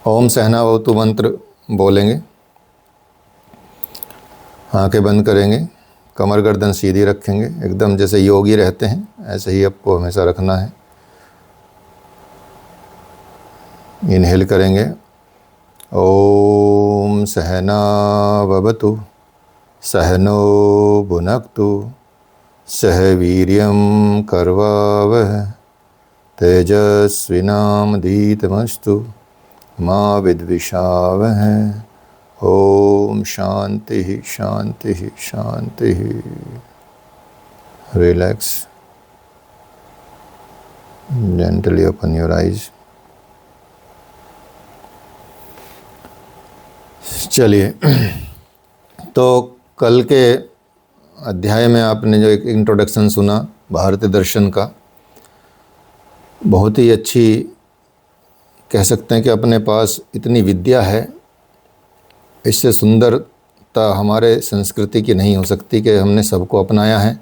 ओम सहनावतु मंत्र बोलेंगे। आंखें बंद करेंगे, कमर गर्दन सीधी रखेंगे, एकदम जैसे योगी रहते हैं ऐसे ही आपको हमेशा रखना है। इनहेल करेंगे। ओम सहना भवतु सहनो भुनक्तु सह वीर्यं कर्वावह तेजस्विनामधीतमस्तु माँ विद्विषावह। ओम शांति शांति शांति। Relax, gently open your eyes. चलिए, तो कल के अध्याय में आपने जो एक इंट्रोडक्शन सुना भारतीय दर्शन का, बहुत ही अच्छी कह सकते हैं कि अपने पास इतनी विद्या है, इससे सुंदरता हमारे संस्कृति की नहीं हो सकती कि हमने सबको अपनाया है।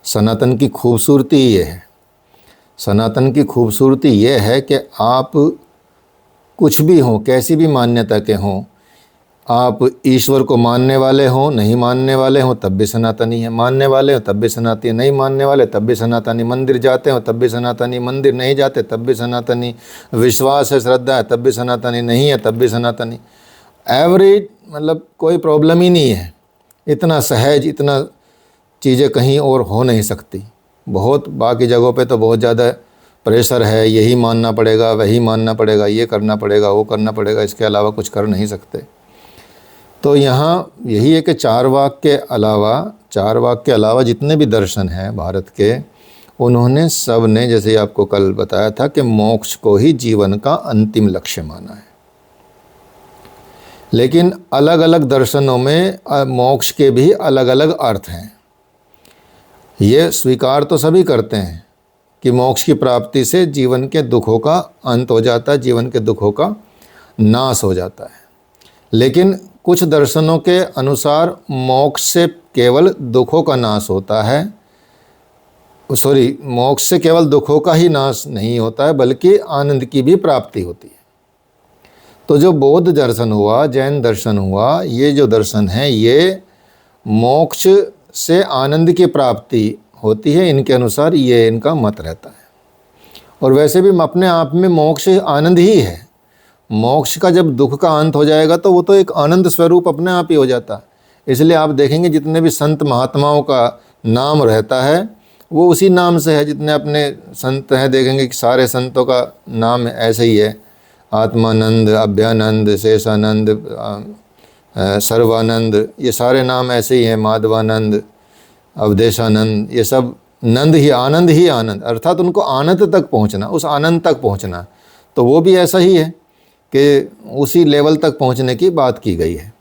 सनातन की खूबसूरती ये है, सनातन की खूबसूरती ये है कि आप कुछ भी हों, कैसी भी मान्यता के हों, आप ईश्वर को मानने वाले हों, नहीं मानने वाले हों, तब भी सनातनी है, मानने वाले हों तब भी सनातनी, नहीं मानने वाले तब भी सनातनी, मंदिर जाते हो तब भी सनातनी, मंदिर नहीं जाते तब भी सनातनी, विश्वास है, श्रद्धा है तब भी सनातनी, नहीं है तब भी सनातनी। एवरेज मतलब कोई प्रॉब्लम ही नहीं है। इतना सहज, इतना चीज़ें कहीं और हो नहीं सकती। बहुत बाकी जगहों पे तो बहुत ज़्यादा प्रेशर है, यही मानना पड़ेगा, वही मानना पड़ेगा, ये करना पड़ेगा, वो करना पड़ेगा, इसके अलावा कुछ कर नहीं सकते। तो यहाँ यही है कि चार वाक के अलावा जितने भी दर्शन हैं भारत के, उन्होंने सब ने, जैसे आपको कल बताया था, कि मोक्ष को ही जीवन का अंतिम लक्ष्य माना है। लेकिन अलग अलग दर्शनों में मोक्ष के भी अलग अलग अर्थ हैं। ये स्वीकार तो सभी करते हैं कि मोक्ष की प्राप्ति से जीवन के दुखों का अंत हो जाता है, जीवन के दुखों का नाश हो जाता है। लेकिन कुछ दर्शनों के अनुसार मोक्ष से केवल दुखों का नाश होता है। मोक्ष से केवल दुखों का ही नाश नहीं होता है, बल्कि आनंद की भी प्राप्ति होती है। तो जो बौद्ध दर्शन हुआ, जैन दर्शन हुआ, ये जो दर्शन है ये मोक्ष से आनंद की प्राप्ति होती है, इनके अनुसार ये इनका मत रहता है। और वैसे भी अपने आप में मोक्ष आनंद ही है। मोक्ष का जब दुख का अंत हो जाएगा तो वो तो एक आनंद स्वरूप अपने आप ही हो जाता है। इसलिए आप देखेंगे जितने भी संत महात्माओं का नाम रहता है वो उसी नाम से है। जितने अपने संत हैं देखेंगे कि सारे संतों का नाम ऐसे ही है, आत्मानंद, अभ्यानंद, शेषानंद, सर्वानंद, ये सारे नाम ऐसे ही हैं, माधवानंद, अवधेशानंद, ये सब नंद ही आनंद, अर्थात उनको आनंद तक पहुंचना, उस आनंद तक पहुंचना। तो वो भी ऐसा ही है कि उसी लेवल तक पहुंचने की बात की गई है।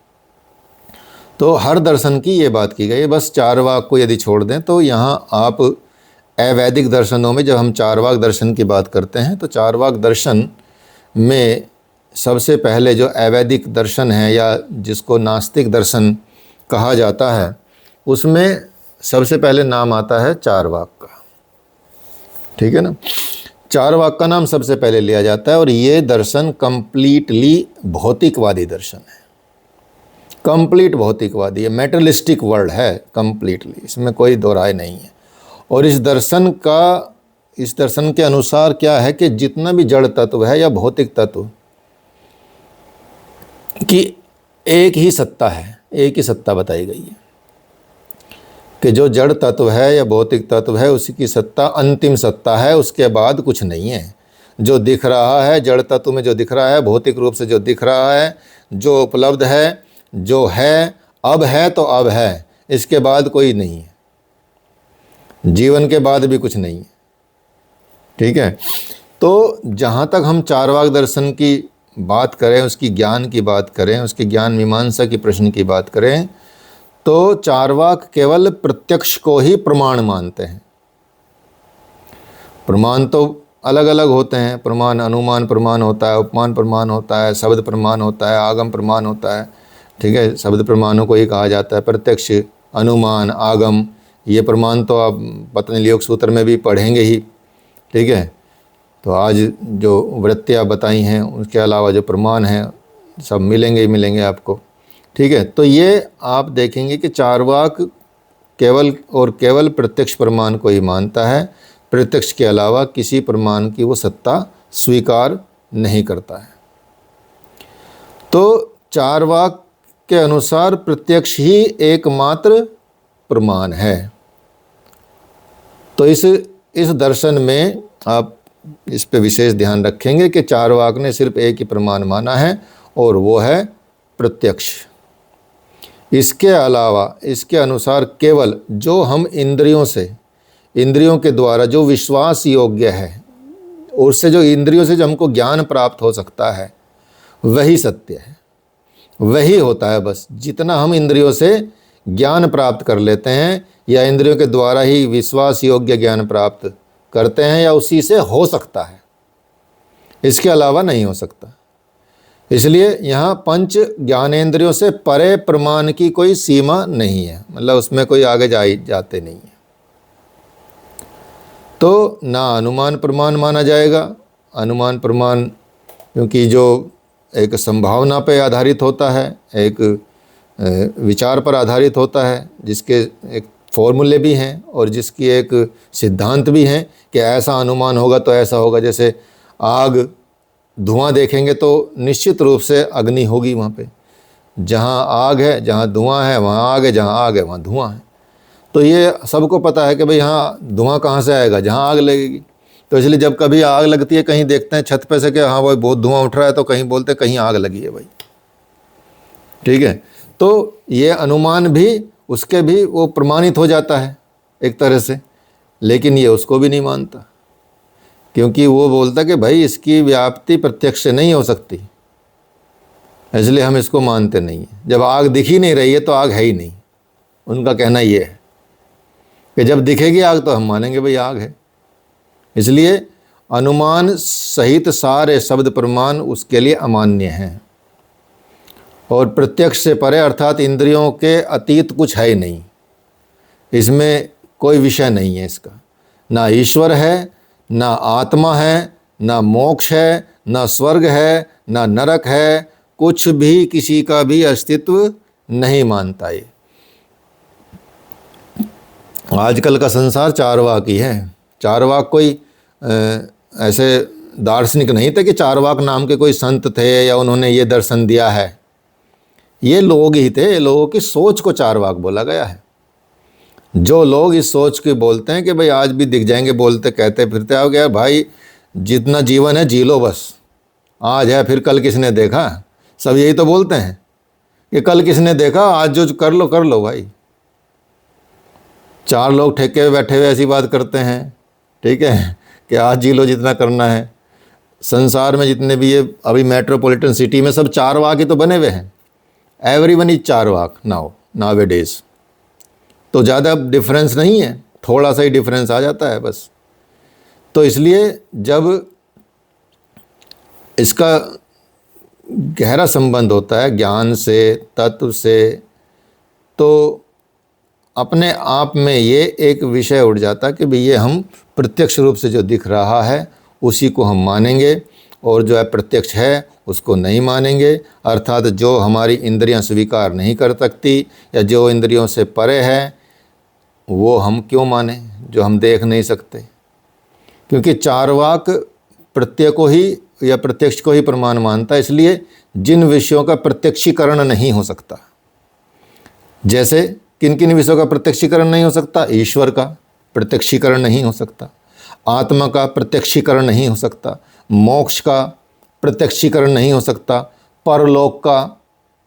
तो हर दर्शन की ये बात की गई है। बस चार वाक को यदि छोड़ दें तो यहाँ आप अवैदिक दर्शनों में जब हम चार वाक दर्शन की बात करते हैं तो चार वाक दर्शन में सबसे पहले जो अवैदिक दर्शन है या जिसको नास्तिक दर्शन कहा जाता है, उसमें सबसे पहले नाम आता है चार वाक का। ठीक है ना, चार वाक का नाम सबसे पहले लिया जाता है। और ये दर्शन कंप्लीटली भौतिकवादी दर्शन है, कंप्लीट भौतिकवादी है, मेटलिस्टिक वर्ल्ड है कंप्लीटली, इसमें कोई दो राय नहीं है। और इस दर्शन के अनुसार क्या है कि जितना भी जड़ तत्व है या भौतिक तत्व की एक ही सत्ता है, एक ही सत्ता बताई गई है कि जो जड़ तत्व है या भौतिक तत्व है उसी की सत्ता अंतिम सत्ता है, उसके बाद कुछ नहीं है। जो दिख रहा है जड़ तत्व में, जो दिख रहा है भौतिक रूप से, जो दिख रहा है, जो उपलब्ध है, जो है, अब है तो अब है, इसके बाद कोई नहीं है, जीवन के बाद भी कुछ नहीं है। ठीक है, तो जहाँ तक हम चार वाक दर्शन की बात करें, उसकी ज्ञान की बात करें, उसकी ज्ञान मीमांसा की प्रश्न की बात करें, तो चारवाक केवल प्रत्यक्ष को ही प्रमाण मानते हैं। प्रमाण तो अलग अलग होते हैं, प्रमाण अनुमान प्रमाण होता है, उपमान प्रमाण होता है, शब्द प्रमाण होता है, आगम प्रमाण होता है। ठीक है, शब्द प्रमाणों को ही कहा जाता है प्रत्यक्ष, अनुमान, आगम। ये प्रमाण तो आप पतंजलि योग सूत्र में भी पढ़ेंगे ही। ठीक है, तो आज जो वृत्तियाँ बताई हैं उसके अलावा जो प्रमाण हैं सब मिलेंगे ही मिलेंगे आपको। ठीक है, तो ये आप देखेंगे कि चार्वाक केवल और केवल प्रत्यक्ष प्रमाण को ही मानता है, प्रत्यक्ष के अलावा किसी प्रमाण की वो सत्ता स्वीकार नहीं करता है। तो चार्वाक के अनुसार प्रत्यक्ष ही एकमात्र प्रमाण है। तो इस दर्शन में आप इस पे विशेष ध्यान रखेंगे कि चार्वाक ने सिर्फ एक ही प्रमाण माना है और वो है प्रत्यक्ष। इसके अलावा इसके अनुसार केवल जो हम इंद्रियों के द्वारा जो विश्वास योग्य है, उससे जो इंद्रियों से जो हमको ज्ञान प्राप्त हो सकता है वही सत्य है, वही होता है। बस जितना हम इंद्रियों से ज्ञान प्राप्त कर लेते हैं या इंद्रियों के द्वारा ही विश्वास योग्य ज्ञान प्राप्त करते हैं या उसी से हो सकता है, इसके अलावा नहीं हो सकता। इसलिए यहाँ पंच ज्ञानेंद्रियों से परे प्रमाण की कोई सीमा नहीं है, मतलब उसमें कोई आगे जाते नहीं है। तो ना अनुमान प्रमाण माना जाएगा। अनुमान प्रमाण क्योंकि जो एक संभावना पर आधारित होता है, एक विचार पर आधारित होता है, जिसके एक फॉर्मूले भी हैं और जिसकी एक सिद्धांत भी हैं कि ऐसा अनुमान होगा तो ऐसा होगा। जैसे आग, धुआं देखेंगे तो निश्चित रूप से अग्नि होगी वहाँ पे। जहाँ आग है, जहाँ धुआं है वहाँ आग है, जहाँ आग है वहाँ धुआं है। तो ये सबको पता है कि भाई यहाँ धुआं कहाँ से आएगा, जहाँ आग लगेगी। तो इसलिए जब कभी आग लगती है, कहीं देखते हैं छत पे से कि हाँ भाई बहुत धुआं उठ रहा है, तो कहीं बोलते हैं कहीं आग लगी है भाई। ठीक है, तो ये अनुमान भी उसके भी वो प्रमाणित हो जाता है एक तरह से, लेकिन ये उसको भी नहीं मानता, क्योंकि वो बोलता कि भाई इसकी व्याप्ति प्रत्यक्ष से नहीं हो सकती, इसलिए हम इसको मानते नहीं हैं। जब आग दिख ही नहीं रही है तो आग है ही नहीं। उनका कहना ये है कि जब दिखेगी आग तो हम मानेंगे भाई आग है। इसलिए अनुमान सहित सारे शब्द प्रमाण उसके लिए अमान्य हैं। और प्रत्यक्ष से परे अर्थात इंद्रियों के अतीत कुछ है ही नहीं, इसमें कोई विषय नहीं है इसका। ना ईश्वर है, ना आत्मा है, ना मोक्ष है, ना स्वर्ग है, ना नरक है, कुछ भी किसी का भी अस्तित्व नहीं मानता ये। आजकल का संसार चारवाक ही है। चारवाक कोई ऐसे दार्शनिक नहीं थे कि चारवाक नाम के कोई संत थे या उन्होंने ये दर्शन दिया है। ये लोग ही थे, लोगों की सोच को चारवाक बोला गया है। जो लोग इस सोच के बोलते हैं कि भाई आज भी दिख जाएंगे, बोलते कहते फिरते आओ गया भाई जितना जीवन है जी लो, बस आज है फिर कल किसने देखा। सब यही तो बोलते हैं कि कल किसने देखा, आज जो कर लो भाई। चार लोग ठेके पे बैठे हुए ऐसी बात करते हैं, ठीक है, कि आज जी लो जितना करना है। संसार में जितने भी ये अभी मेट्रोपॉलिटन सिटी में सब चारवाक ही तो बने हुए हैं। Everyone is Charvak nowadays. तो ज़्यादा डिफरेंस नहीं है, थोड़ा सा ही डिफरेंस आ जाता है बस। तो इसलिए जब इसका गहरा संबंध होता है ज्ञान से, तत्व से, तो अपने आप में ये एक विषय उठ जाता है कि भाई ये हम प्रत्यक्ष रूप से जो दिख रहा है उसी को हम मानेंगे और जो अप्रत्यक्ष है उसको नहीं मानेंगे। अर्थात जो हमारी इंद्रियां स्वीकार नहीं कर सकती या जो इंद्रियों से परे है वो हम क्यों माने, जो हम देख नहीं सकते। क्योंकि चारवाक प्रत्यय को ही या प्रत्यक्ष को ही प्रमाण मानता है, इसलिए जिन विषयों का प्रत्यक्षीकरण नहीं हो सकता, जैसे किन किन विषयों का प्रत्यक्षीकरण नहीं हो सकता, ईश्वर का प्रत्यक्षीकरण नहीं हो सकता, आत्मा का प्रत्यक्षीकरण नहीं हो सकता, मोक्ष का प्रत्यक्षीकरण नहीं हो सकता, परलोक का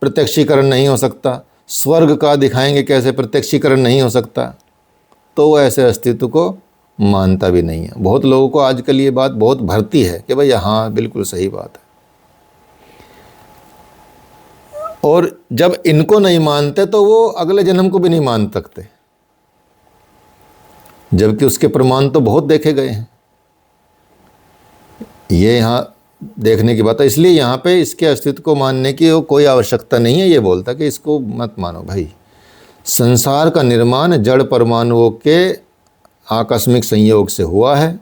प्रत्यक्षीकरण नहीं हो सकता, स्वर्ग का दिखाएंगे कैसे प्रत्यक्षीकरण नहीं हो सकता, तो वो ऐसे अस्तित्व को मानता भी नहीं है। बहुत लोगों को आजकल ये बात बहुत भरती है कि भाई हाँ बिल्कुल सही बात है, और जब इनको नहीं मानते तो वो अगले जन्म को भी नहीं मान सकते, जबकि उसके प्रमाण तो बहुत देखे गए हैं। ये यहाँ देखने की बात है। इसलिए यहाँ पे इसके अस्तित्व को मानने की कोई आवश्यकता नहीं है। ये बोलता कि इसको मत मानो भाई। संसार का निर्माण जड़ परमाणुओं के आकस्मिक संयोग से हुआ है।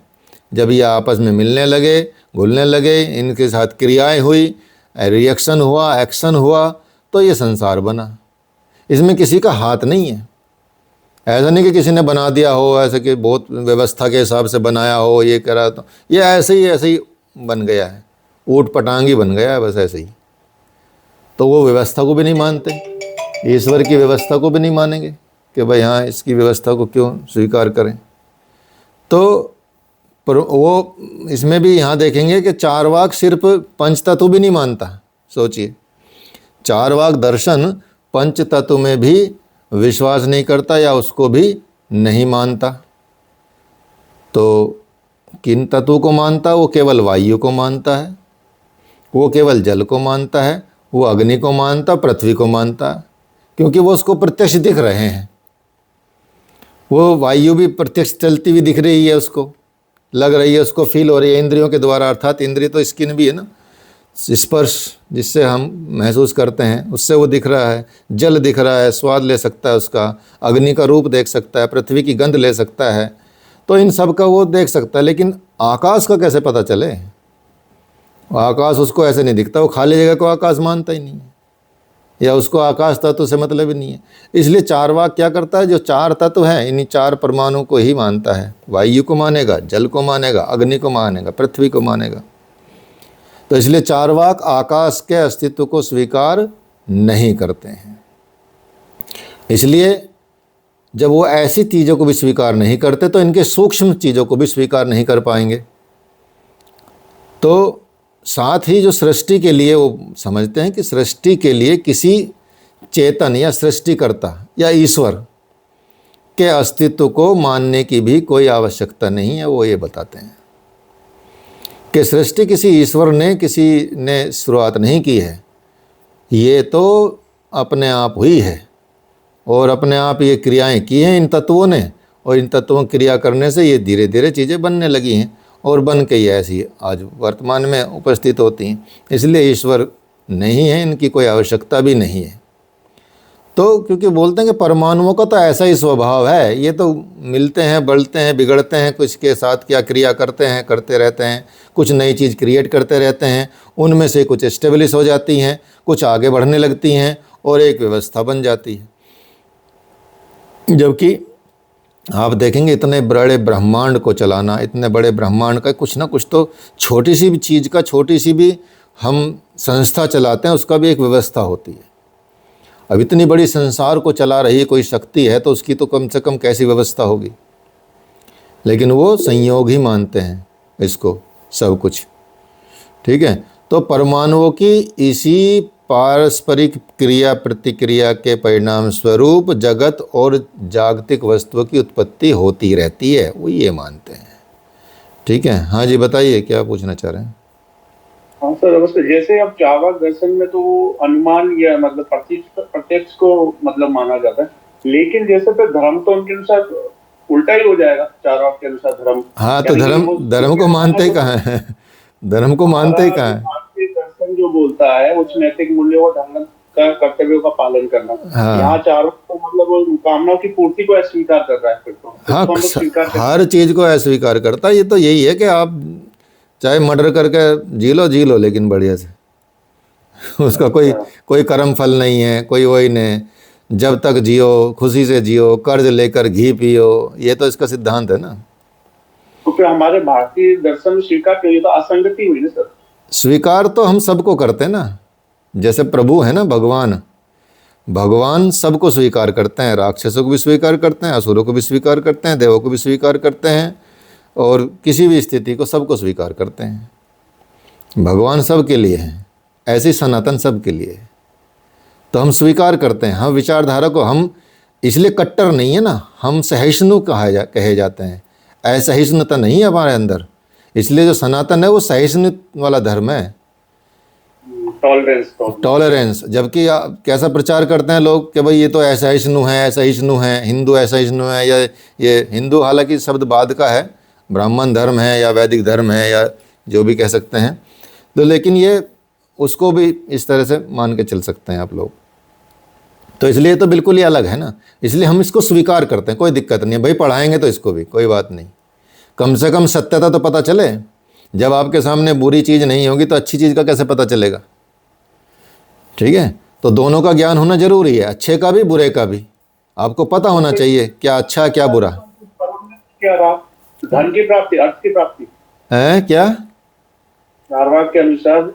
जब ये आपस में मिलने लगे, घुलने लगे, इनके साथ क्रियाएं हुई, रिएक्शन हुआ, एक्शन हुआ, तो ये संसार बना। इसमें किसी का हाथ नहीं है। ऐसा नहीं कि किसी ने बना दिया हो, ऐसे कि बहुत व्यवस्था के हिसाब से बनाया हो, ये करा, तो ये ऐसे ही बन गया है, ऊट पटांगी बन गया है बस ऐसे ही। तो वो व्यवस्था को भी नहीं मानते, ईश्वर की व्यवस्था को भी नहीं मानेंगे कि भाई हाँ इसकी व्यवस्था को क्यों स्वीकार करें। तो पर वो इसमें भी यहाँ देखेंगे कि चारवाक सिर्फ पंच तत्व भी नहीं मानता। सोचिए, चारवाक दर्शन पंच तत्व में भी विश्वास नहीं करता या उसको भी नहीं मानता। तो किन तत्वों को मानता? वो केवल वायु को मानता है, वो केवल जल को मानता है, वो अग्नि को मानता, पृथ्वी को मानता, क्योंकि वो उसको प्रत्यक्ष दिख रहे हैं। वो वायु भी प्रत्यक्ष चलती हुई दिख रही है, उसको लग रही है, उसको फील हो रही है इंद्रियों के द्वारा, अर्थात इंद्रिय तो स्किन भी है ना, स्पर्श जिससे हम महसूस करते हैं, उससे वो दिख रहा है। जल दिख रहा है, स्वाद ले सकता है उसका, अग्नि का रूप देख सकता है, पृथ्वी की गंध ले सकता है, तो इन सब का वो देख सकता है। लेकिन आकाश का कैसे पता चले? आकाश उसको ऐसे नहीं दिखता, वो खाली जगह को आकाश मानता ही नहीं है, या उसको आकाश तत्व से मतलब ही नहीं है। इसलिए चारवाक क्या करता है? जो चार तत्व हैं इन्हीं चार परमाणु को ही मानता है। वायु को मानेगा, जल को मानेगा, अग्नि को मानेगा, पृथ्वी को मानेगा। तो इसलिए चारवाक आकाश के अस्तित्व को स्वीकार नहीं करते हैं। इसलिए जब वो ऐसी चीज़ों को भी स्वीकार नहीं करते तो इनके सूक्ष्म चीज़ों को भी स्वीकार नहीं कर पाएंगे। तो साथ ही जो सृष्टि के लिए वो समझते हैं कि सृष्टि के लिए किसी चेतन या सृष्टिकर्ता या ईश्वर के अस्तित्व को मानने की भी कोई आवश्यकता नहीं है। वो ये बताते हैं कि सृष्टि किसी ईश्वर ने, किसी ने शुरुआत नहीं की है, ये तो अपने आप हुई है और अपने आप ये क्रियाएं की हैं इन तत्वों ने, और इन तत्वों की क्रिया करने से ये धीरे धीरे चीज़ें बनने लगी हैं और बन के ही ऐसी आज वर्तमान में उपस्थित होती हैं। इसलिए ईश्वर नहीं है, इनकी कोई आवश्यकता भी नहीं है। तो क्योंकि बोलते हैं कि परमाणुओं का तो ऐसा ही स्वभाव है, ये तो मिलते हैं, बढ़ते हैं, बिगड़ते हैं, कुछ के साथ क्या क्रिया करते हैं, करते रहते हैं, कुछ नई चीज़ क्रिएट करते रहते हैं, उनमें से कुछ एस्टेब्लिश हो जाती हैं, कुछ आगे बढ़ने लगती हैं और एक व्यवस्था बन जाती है। जबकि आप देखेंगे इतने बड़े ब्रह्मांड को चलाना, इतने बड़े ब्रह्मांड का कुछ ना कुछ तो छोटी सी भी चीज़ का, छोटी सी भी हम संस्था चलाते हैं, उसका भी एक व्यवस्था होती है। अब इतनी बड़ी संसार को चला रही कोई शक्ति है तो उसकी तो कम से कम कैसी व्यवस्था होगी। लेकिन वो संयोग ही मानते हैं इसको सब कुछ, ठीक है। तो परमाणुओं की इसी पारस्परिक क्रिया प्रतिक्रिया के परिणाम स्वरूप जगत और जागतिक वस्तुओं की उत्पत्ति होती रहती है, वो ये मानते हैं, ठीक है। हाँ जी बताइए, क्या पूछना चाह रहे हैं? हाँ सर नमस्ते। जैसे अब चार्वाक दर्शन में तो अनुमान या मतलब प्रत्यक्ष को मतलब माना जाता है, लेकिन जैसे फिर धर्म तो उनके अनुसार उल्टा ही हो जाएगा चार्वाक के अनुसार धर्म। हाँ तो धर्म को मानते ही कहाँ है? धर्म को मानते ही कहाँ है? दर्शन जो बोलता है उच्च नैतिक मूल्यों और धर्म का कर्तव्यों का पालन करना। हाँ। यहाँ चार्वाक को मतलब कामनाओं की पूर्ति को अस्वीकार कर रहा है फिर तो। हाँ, हर चीज़ को अस्वीकार करता है। ये तो यही है कि आप चाहे मर्डर करके जी लो लेकिन बढ़िया से उसका कोई कर्म फल नहीं है, कोई वही नहीं, जब तक जियो खुशी से जियो, कर्ज लेकर घी पियो, ये तो इसका सिद्धांत है ना। तो फिर हमारे भारतीय दर्शन स्वीकार करिए तो असंगति हुई ना सर। स्वीकार तो हम सबको करते हैं ना, जैसे प्रभु है ना भगवान सबको स्वीकार करते हैं, राक्षसों को भी स्वीकार करते हैं, असुरों को भी स्वीकार करते हैं, देवों को भी स्वीकार करते हैं, और किसी भी स्थिति को सबको स्वीकार करते हैं। भगवान सब के लिए हैं, ऐसी सनातन सब के लिए है, तो हम स्वीकार करते हैं। हम विचारधारा को, हम इसलिए कट्टर नहीं है ना, हम सहिष्णु कहे जाते हैं। असहिष्णुता नहीं है हमारे अंदर, इसलिए जो सनातन है वो सहिष्णु वाला धर्म है, टॉलरेंस। जबकि कैसा प्रचार करते हैं लोग कि भाई ये तो असहिष्णु है, हिंदू असहिष्णु है, या ये हिंदू हालांकि शब्द बाद का है, ब्राह्मण धर्म है या वैदिक धर्म है या जो भी कह सकते हैं, तो लेकिन ये उसको भी इस तरह से मान के चल सकते हैं आप लोग। तो इसलिए तो बिल्कुल ही अलग है ना, इसलिए हम इसको स्वीकार करते हैं, कोई दिक्कत नहीं है भाई, पढ़ाएंगे तो इसको भी कोई बात नहीं, कम से कम सत्यता तो पता चले। जब आपके सामने बुरी चीज़ नहीं होगी तो अच्छी चीज़ का कैसे पता चलेगा? ठीक है, तो दोनों का ज्ञान होना जरूरी है, अच्छे का भी बुरे का भी। आपको पता होना चाहिए क्या अच्छा क्या बुरा क्या रहा? धन की प्राप्ति, अर्थ की प्राप्ति है। क्या चार्वाक के अनुसार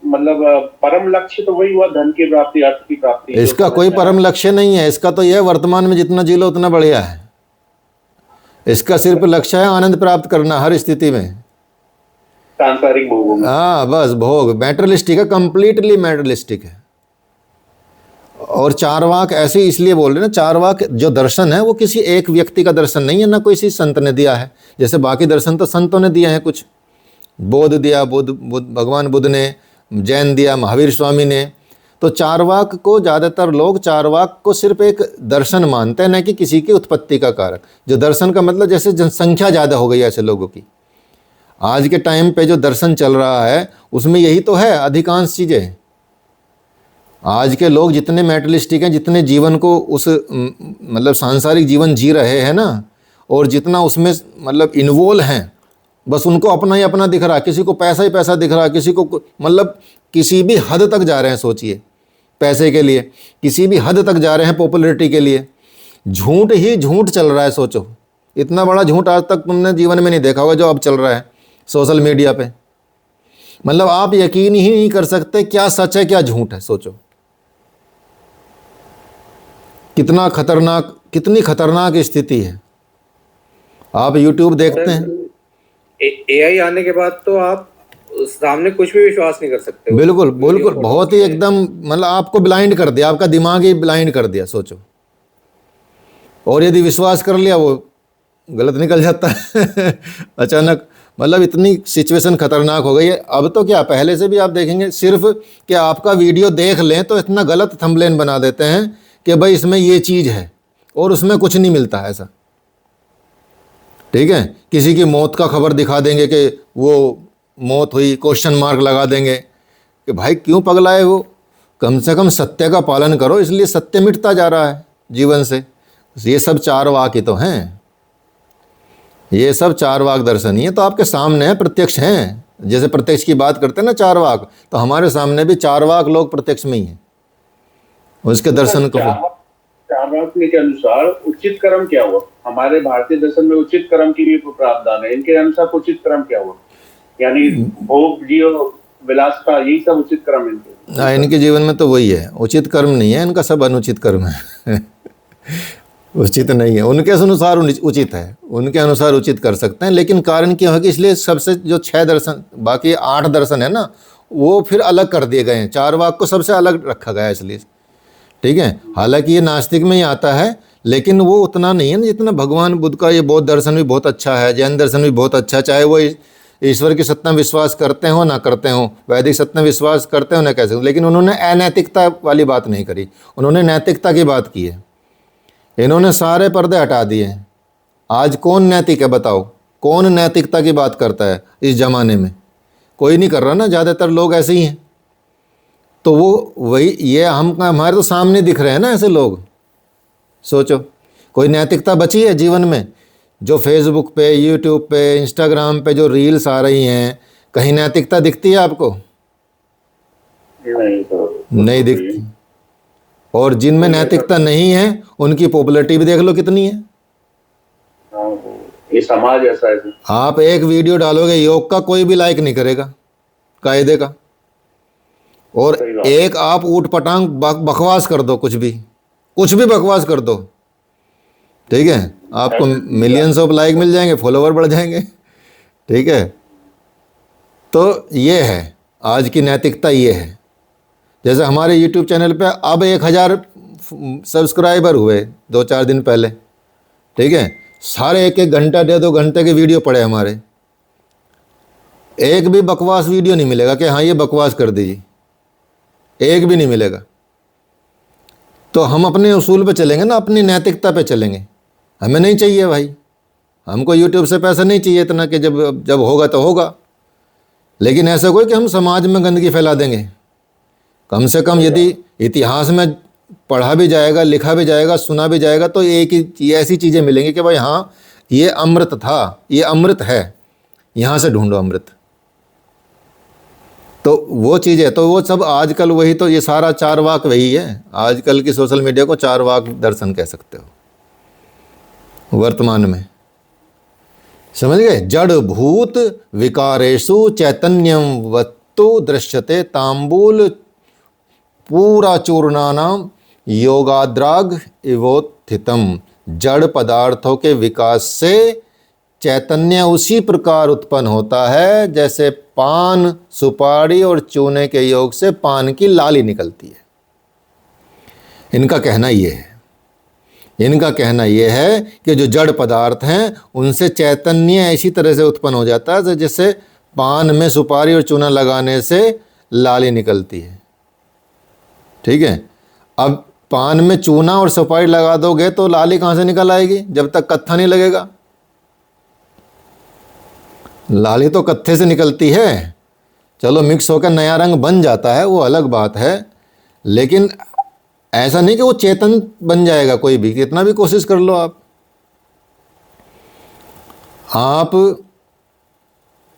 मतलब परम लक्ष्य तो वही हुआ, धन की प्राप्ति, अर्थ की प्राप्ति। इसका कोई परम लक्ष्य नहीं है, इसका तो यह वर्तमान में जितना जी लो उतना बढ़िया है। इसका सिर्फ लक्ष्य है आनंद प्राप्त करना हर स्थिति में, सांसारिक भोगों में। हाँ बस भोग मैटेरियलिस्टिक है, कंप्लीटली मैटेरियलिस्टिक है। और चारवाक ऐसे इसलिए बोल रहे हैं ना, चारवाक जो दर्शन है वो किसी एक व्यक्ति का दर्शन नहीं है, ना कोई संत ने दिया है। जैसे बाकी दर्शन तो संतों ने दिए हैं, कुछ बौद्ध दिया, भगवान बुद्ध ने, जैन दिया, महावीर स्वामी ने। तो चारवाक को ज़्यादातर लोग चारवाक को सिर्फ एक दर्शन मानते हैं, न कि किसी की उत्पत्ति का कारक। जो दर्शन का मतलब जैसे जनसंख्या ज़्यादा हो गई ऐसे लोगों की, आज के टाइम पे जो दर्शन चल रहा है उसमें यही तो है अधिकांश चीज़ें। आज के लोग जितने मैटेरियलिस्टिक हैं, जितने जीवन को उस मतलब सांसारिक जीवन जी रहे हैं ना, और जितना उसमें मतलब इन्वॉल्व हैं, बस उनको अपना ही अपना दिख रहा है, किसी को पैसा ही पैसा दिख रहा है, किसी को मतलब किसी भी हद तक जा रहे हैं। सोचिए, पैसे के लिए किसी भी हद तक जा रहे हैं, पॉपुलैरिटी के लिए। झूठ ही झूठ चल रहा है। सोचो, इतना बड़ा झूठ आज तक तुमने जीवन में नहीं देखा होगा जो अब चल रहा है सोशल मीडिया पे। मतलब आप यकीन ही नहीं कर सकते क्या सच है क्या झूठ है। सोचो कितना खतरनाक, कितनी खतरनाक स्थिति है। आप YouTube देखते हैं, एआई आने के बाद तो आप सामने कुछ भी विश्वास नहीं कर सकते। बिल्कुल बिल्कुल, बहुत ही एकदम मतलब आपको ब्लाइंड कर दिया, आपका दिमाग ही ब्लाइंड कर दिया। सोचो, और यदि विश्वास कर लिया वो गलत निकल जाता है अचानक। मतलब इतनी सिचुएशन खतरनाक हो गई है। अब तो क्या, पहले से भी आप देखेंगे, सिर्फ कि आपका वीडियो देख लें तो इतना गलत थंबनेल बना देते हैं कि भाई इसमें ये चीज़ है और उसमें कुछ नहीं मिलता है ऐसा। ठीक है, किसी की मौत का खबर दिखा देंगे कि वो मौत हुई, क्वेश्चन मार्क लगा देंगे कि भाई क्यों पगलाए वो। कम से कम सत्य का पालन करो, इसलिए सत्य मिटता जा रहा है जीवन से। ये सब चारवाक ही तो हैं, ये सब चारवाक दर्शन ही है। तो आपके सामने है, प्रत्यक्ष हैं। जैसे प्रत्यक्ष की बात करते हैं ना चारवाक, तो हमारे सामने भी चारवाक लोग प्रत्यक्ष में ही हैं, उसके दर्शन को। चारवाक के अनुसार उचित कर्म क्या हुआ? हमारे भारतीय दर्शन में उचित कर्म की भी प्रावधान है, इनके अनुसार उचित कर्म क्या हुआ? यानी भोग जियो विलासता, यही सब उचित कर्म इनके। हाँ, इनके जीवन में तो वही है, उचित कर्म नहीं है इनका, सब अनुचित कर्म है उचित नहीं है, उनके अनुसार उचित है, उनके अनुसार उचित कर सकते हैं। लेकिन कारण क्या होगा, इसलिए सबसे जो 6 दर्शन, बाकी 8 दर्शन है ना, वो फिर अलग कर दिए गए हैं। चारवाक को सबसे अलग रखा गया है इसलिए। ठीक है, हालांकि ये नास्तिक में ही आता है, लेकिन वो उतना नहीं है ना जितना भगवान बुद्ध का। ये बौद्ध दर्शन भी बहुत अच्छा है, जैन दर्शन भी बहुत अच्छा है, चाहे वो ईश्वर की सत्ता में विश्वास करते हो ना करते हो, वैदिक सत्ता में विश्वास करते हो ना कैसे। लेकिन उन्होंने अनैतिकता वाली बात नहीं करी, उन्होंने नैतिकता की बात की है। इन्होंने सारे पर्दे हटा दिए हैं। आज कौन नैतिक है बताओ? कौन नैतिकता की बात करता है इस जमाने में? कोई नहीं कर रहा ना, ज़्यादातर लोग ऐसे ही हैं। तो वो वही, ये हम हमारे तो सामने दिख रहे हैं ना ऐसे लोग। सोचो, कोई नैतिकता बची है जीवन में? जो फेसबुक पे, यूट्यूब पे, इंस्टाग्राम पे जो रील्स आ रही हैं, कहीं नैतिकता दिखती है आपको? नहीं दिखती। और जिनमें नैतिकता नहीं है उनकी पॉपुलैरिटी भी देख लो कितनी है। ये समाज ऐसा है। आप एक वीडियो डालोगे योग का, कोई भी लाइक नहीं करेगा कायदे का। और एक आप ऊट पटांग बकवास कर दो, कुछ भी बकवास कर दो, ठीक है, आपको मिलियंस ऑफ लाइक मिल जाएंगे, फॉलोवर बढ़ जाएंगे। ठीक है, तो ये है आज की नैतिकता, ये है। जैसे हमारे YouTube चैनल पे अब 1000 सब्सक्राइबर हुए 2-4 दिन पहले। ठीक है, सारे 1-1 घंटा 1-2 घंटे के वीडियो पड़े हमारे। एक भी बकवास वीडियो नहीं मिलेगा कि हाँ ये बकवास कर दीजिए, एक भी नहीं मिलेगा। तो हम अपने उसूल पे चलेंगे ना, अपनी नैतिकता पे चलेंगे। हमें नहीं चाहिए भाई, हमको YouTube से पैसा नहीं चाहिए इतना कि जब होगा तो होगा। लेकिन ऐसा कोई कि हम समाज में गंदगी फैला देंगे। कम से कम यदि इतिहास में पढ़ा भी जाएगा, लिखा भी जाएगा, सुना भी जाएगा, तो एक ही ऐसी चीज़ें मिलेंगी कि भाई हाँ ये अमृत था, ये अमृत है, यहाँ से ढूंढो अमृत। तो वो चीज़ है। तो वो सब आजकल वही, तो ये सारा चार वाक वही है। आजकल की सोशल मीडिया को चार वाक दर्शन कह सकते हो वर्तमान में, समझ गए। जड़ भूत विकारेषु चैतन्यम वत्तु दृश्यते तांबूल पूरा चूर्णानाम योगाद्राग इवोत्थितम। जड़ पदार्थों के विकास से चैतन्य उसी प्रकार उत्पन्न होता है जैसे पान, सुपारी और चूने के योग से पान की लाली निकलती है। इनका कहना ये है कि जो जड़ पदार्थ हैं उनसे चैतन्य इसी तरह से उत्पन्न हो जाता है जैसे पान में सुपारी और चूना लगाने से लाली निकलती है। ठीक है। अब पान में चूना और सुपारी लगा दोगे तो लाली कहाँ से निकल आएगी जब तक कत्था नहीं लगेगा। लाली तो कत्थे से निकलती है। चलो मिक्स होकर नया रंग बन जाता है, वो अलग बात है, लेकिन ऐसा नहीं कि वो चेतन बन जाएगा कोई भी, कितना भी कोशिश कर लो आप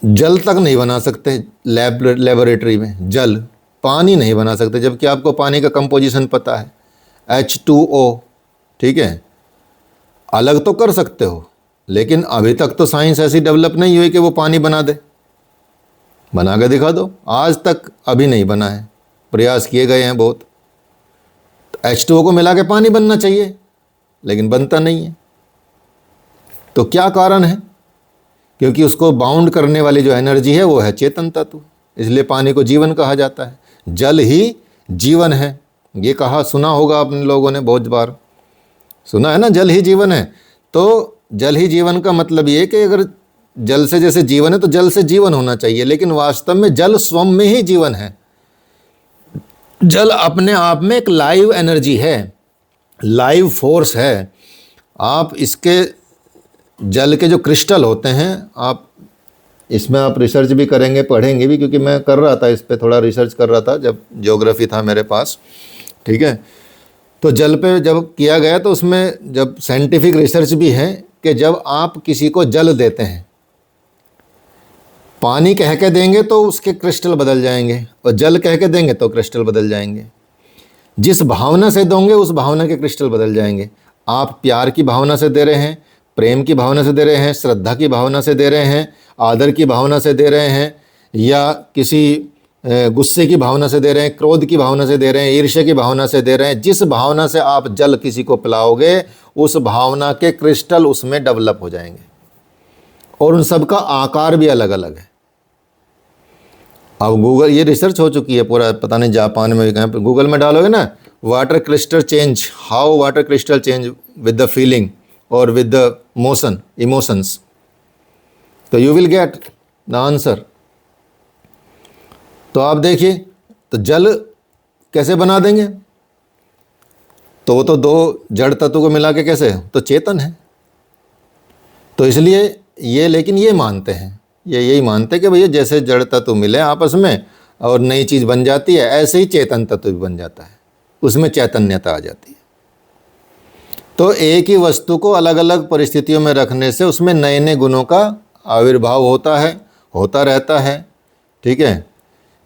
जल तक नहीं बना सकते लेबोरेटरी में, जल पानी नहीं बना सकते, जबकि आपको पानी का कंपोजिशन पता है H2O। ठीक है, अलग तो कर सकते हो, लेकिन अभी तक तो साइंस ऐसी डेवलप नहीं हुई कि वो पानी बना दे। बना के दिखा दो, आज तक अभी नहीं बना है, प्रयास किए गए हैं बहुत। तो H2O को मिला के पानी बनना चाहिए, लेकिन बनता नहीं है। तो क्या कारण है? क्योंकि उसको बाउंड करने वाली जो एनर्जी है वो है चेतन तत्व, इसलिए पानी को जीवन कहा जाता है। जल ही जीवन है, ये कहा सुना होगा अपने लोगों ने, बहुत बार सुना है ना, जल ही जीवन है। तो जल ही जीवन का मतलब ये कि अगर जल से जैसे जीवन है तो जल से जीवन होना चाहिए, लेकिन वास्तव में जल स्वयं में ही जीवन है। जल अपने आप में एक लाइव एनर्जी है, लाइव फोर्स है। आप इसके जल के जो क्रिस्टल होते हैं, आप इसमें आप रिसर्च भी करेंगे, पढ़ेंगे भी, क्योंकि मैं कर रहा था इस पे, थोड़ा रिसर्च कर रहा था जब ज्योग्राफी था मेरे पास। ठीक है, तो जल पे जब किया गया तो उसमें जब साइंटिफिक रिसर्च भी है कि जब आप किसी को जल देते हैं, पानी कह के देंगे तो उसके क्रिस्टल बदल जाएंगे, और जल कह के देंगे तो क्रिस्टल बदल जाएंगे। जिस भावना से दोगे उस भावना के क्रिस्टल बदल जाएंगे। आप प्यार की भावना से दे रहे हैं, प्रेम की भावना से दे रहे हैं, श्रद्धा की भावना से दे रहे हैं, आदर की भावना से दे रहे हैं, या किसी गुस्से की भावना से दे रहे हैं, क्रोध की भावना से दे रहे हैं, ईर्ष्या की भावना से दे रहे हैं, जिस भावना से आप जल किसी को पिलाओगे उस भावना के क्रिस्टल उसमें डेवलप हो जाएंगे, और उन सब का आकार भी अलग अलग है। अब गूगल, ये रिसर्च हो चुकी है पूरा, पता नहीं जापान में भी कहीं पर, गूगल में डालोगे ना water crystal change, how water crystal change with the feeling और विद द मोशन, इमोशंस, तो you will get the answer. तो आप देखिए, तो जल कैसे बना देंगे? तो वो तो दो जड़ तत्व को मिला के कैसे, तो चेतन है। तो इसलिए ये, लेकिन ये मानते हैं, ये यही मानते हैं कि भैया जैसे जड़ तत्व मिले आपस में और नई चीज़ बन जाती है, ऐसे ही चेतन तत्व भी बन जाता है, उसमें चैतन्यता आ जाती है। तो एक ही वस्तु को अलग अलग परिस्थितियों में रखने से उसमें नए नए गुणों का आविर्भाव होता है, होता रहता है। ठीक है,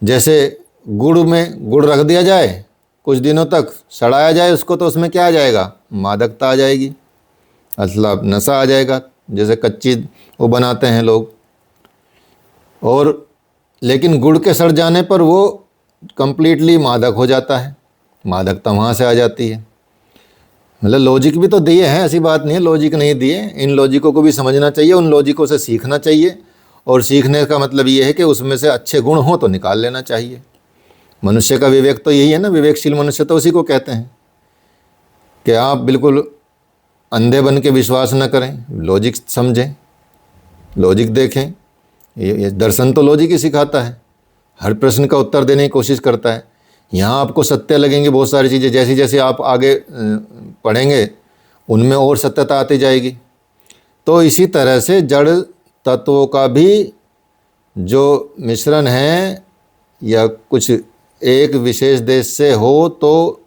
जैसे गुड़ में गुड़ रख दिया जाए कुछ दिनों तक, सड़ाया जाए उसको, तो उसमें क्या आ जाएगा, मादकता आ जाएगी, असला नशा आ जाएगा, जैसे कच्ची वो बनाते हैं लोग। और लेकिन गुड़ के सड़ जाने पर वो कंप्लीटली मादक हो जाता है, मादकता वहाँ से आ जाती है। मतलब लॉजिक भी तो दिए हैं, ऐसी बात नहीं है लॉजिक नहीं दिए, इन लॉजिकों को भी समझना चाहिए, उन लॉजिकों से सीखना चाहिए। और सीखने का मतलब ये है कि उसमें से अच्छे गुण हो तो निकाल लेना चाहिए। मनुष्य का विवेक तो यही है ना, विवेकशील मनुष्य तो उसी को कहते हैं कि आप बिल्कुल अंधे बन के विश्वास न करें, लॉजिक समझें, लॉजिक देखें। ये दर्शन तो लॉजिक ही सिखाता है, हर प्रश्न का उत्तर देने की कोशिश करता है। यहाँ आपको सत्य लगेंगे बहुत सारी चीज़ें, जैसी जैसे आप आगे पढ़ेंगे उनमें और सत्यता आती जाएगी। तो इसी तरह से जड़ तत्वों का भी जो मिश्रण है, या कुछ एक विशेष देश से हो, तो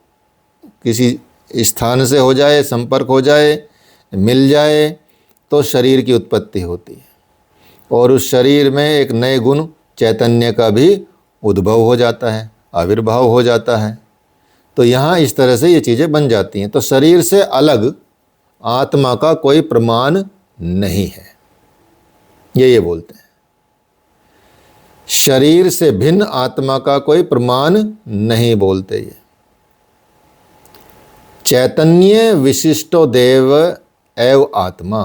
किसी स्थान से हो जाए, संपर्क हो जाए, मिल जाए, तो शरीर की उत्पत्ति होती है और उस शरीर में एक नए गुण चैतन्य का भी उद्भव हो जाता है, आविर्भाव हो जाता है। तो यहाँ इस तरह से ये चीज़ें बन जाती हैं। तो शरीर से अलग आत्मा का कोई प्रमाण नहीं है, ये बोलते हैं। शरीर से भिन्न आत्मा का कोई प्रमाण नहीं बोलते ये। चैतन्य विशिष्टो देव एव आत्मा,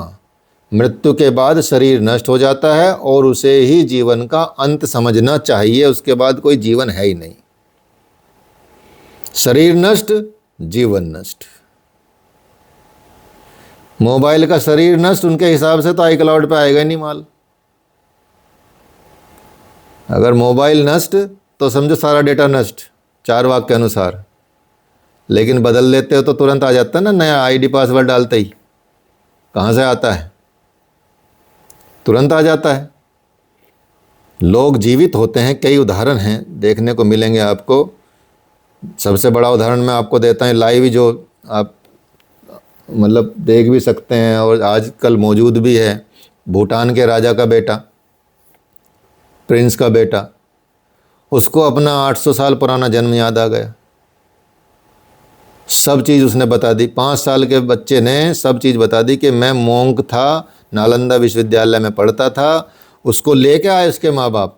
मृत्यु के बाद शरीर नष्ट हो जाता है और उसे ही जीवन का अंत समझना चाहिए, उसके बाद कोई जीवन है ही नहीं। शरीर नष्ट, जीवन नष्ट। मोबाइल का शरीर नष्ट, उनके हिसाब से तो आई क्लाउड पे आएगा ही नहीं माल। अगर मोबाइल नष्ट तो समझो सारा डेटा नष्ट, चारवाक के अनुसार। लेकिन बदल लेते हो तो तुरंत आ जाता है ना, नया आईडी पासवर्ड डालते ही। कहाँ से आता है? तुरंत आ जाता है। लोग जीवित होते हैं, कई उदाहरण हैं देखने को मिलेंगे आपको। सबसे बड़ा उदाहरण मैं आपको देता हूँ, लाइव ही, जो आप मतलब देख भी सकते हैं और आजकल मौजूद भी है। भूटान के राजा का बेटा, प्रिंस का बेटा, उसको अपना 800 साल पुराना जन्म याद आ गया। सब चीज़ उसने बता दी। 5 साल के बच्चे ने सब चीज़ बता दी कि मैं मोंक था, नालंदा विश्वविद्यालय में पढ़ता था। उसको लेके आए उसके माँ बाप,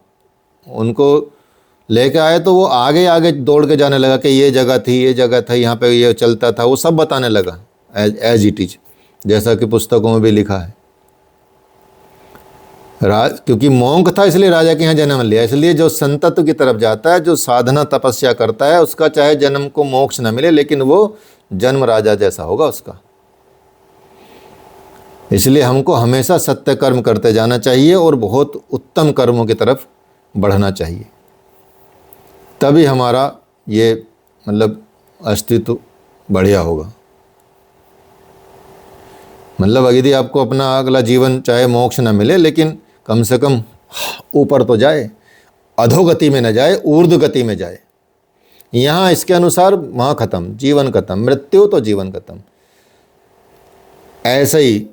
उनको लेके आए तो वो आगे आगे दौड़ के जाने लगा कि ये जगह थी, ये जगह था, यहाँ पे ये चलता था। वो सब बताने लगा एज इट इज, जैसा कि पुस्तकों में भी लिखा है। क्योंकि मोंक था इसलिए राजा के यहाँ जन्म लिया। इसलिए जो संतत्व की तरफ जाता है, जो साधना तपस्या करता है, उसका चाहे जन्म को मोक्ष न मिले, लेकिन वो जन्म राजा जैसा होगा उसका। इसलिए हमको हमेशा सत्य कर्म करते जाना चाहिए और बहुत उत्तम कर्मों की तरफ बढ़ना चाहिए, तभी हमारा ये मतलब अस्तित्व बढ़िया होगा। मतलब यदि आपको अपना अगला जीवन चाहे मोक्ष न मिले, लेकिन कम से कम ऊपर तो जाए, अधोगति में न जाए, ऊर्ध्व गति में जाए। यहाँ इसके अनुसार वहाँ खत्म, जीवन खत्म, मृत्यु तो जीवन खत्म। ऐसे ही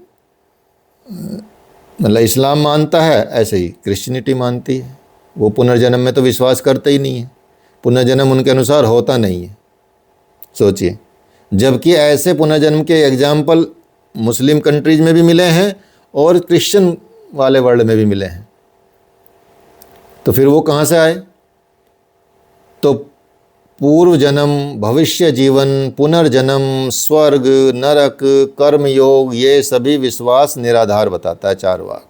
मतलब इस्लाम मानता है, ऐसे ही क्रिश्चियनिटी मानती है। वो पुनर्जन्म में तो विश्वास करते ही नहीं है, पुनर्जन्म उनके अनुसार होता नहीं है। सोचिए, जबकि ऐसे पुनर्जन्म के एग्जाम्पल मुस्लिम कंट्रीज में भी मिले हैं और क्रिश्चियन वाले वर्ल्ड में भी मिले हैं। तो फिर वो कहाँ से आए? तो पूर्व जन्म, भविष्य जीवन, पुनर्जन्म, स्वर्ग, नरक, कर्मयोग, ये सभी विश्वास निराधार बताता है चारवाक।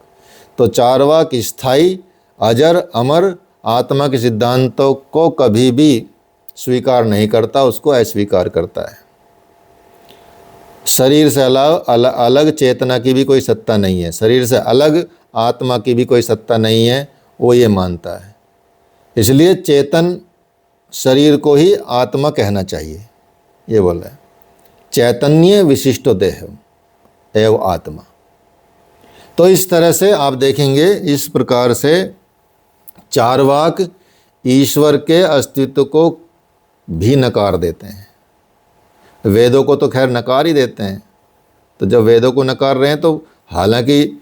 तो चारवाक स्थायी, अजर, अमर आत्मा के सिद्धांतों को कभी भी स्वीकार नहीं करता, उसको अस्वीकार करता है। शरीर से अलग चेतना की भी कोई सत्ता नहीं है, शरीर से अलग आत्मा की भी कोई सत्ता नहीं है, वो ये मानता है। इसलिए चेतन शरीर को ही आत्मा कहना चाहिए, ये बोल रहा है। चैतन्य विशिष्ट देह एवं आत्मा। तो इस तरह से आप देखेंगे, इस प्रकार से चारवाक ईश्वर के अस्तित्व को भी नकार देते हैं। वेदों को तो खैर नकार ही देते हैं। तो जब वेदों को नकार रहे हैं, तो हालांकि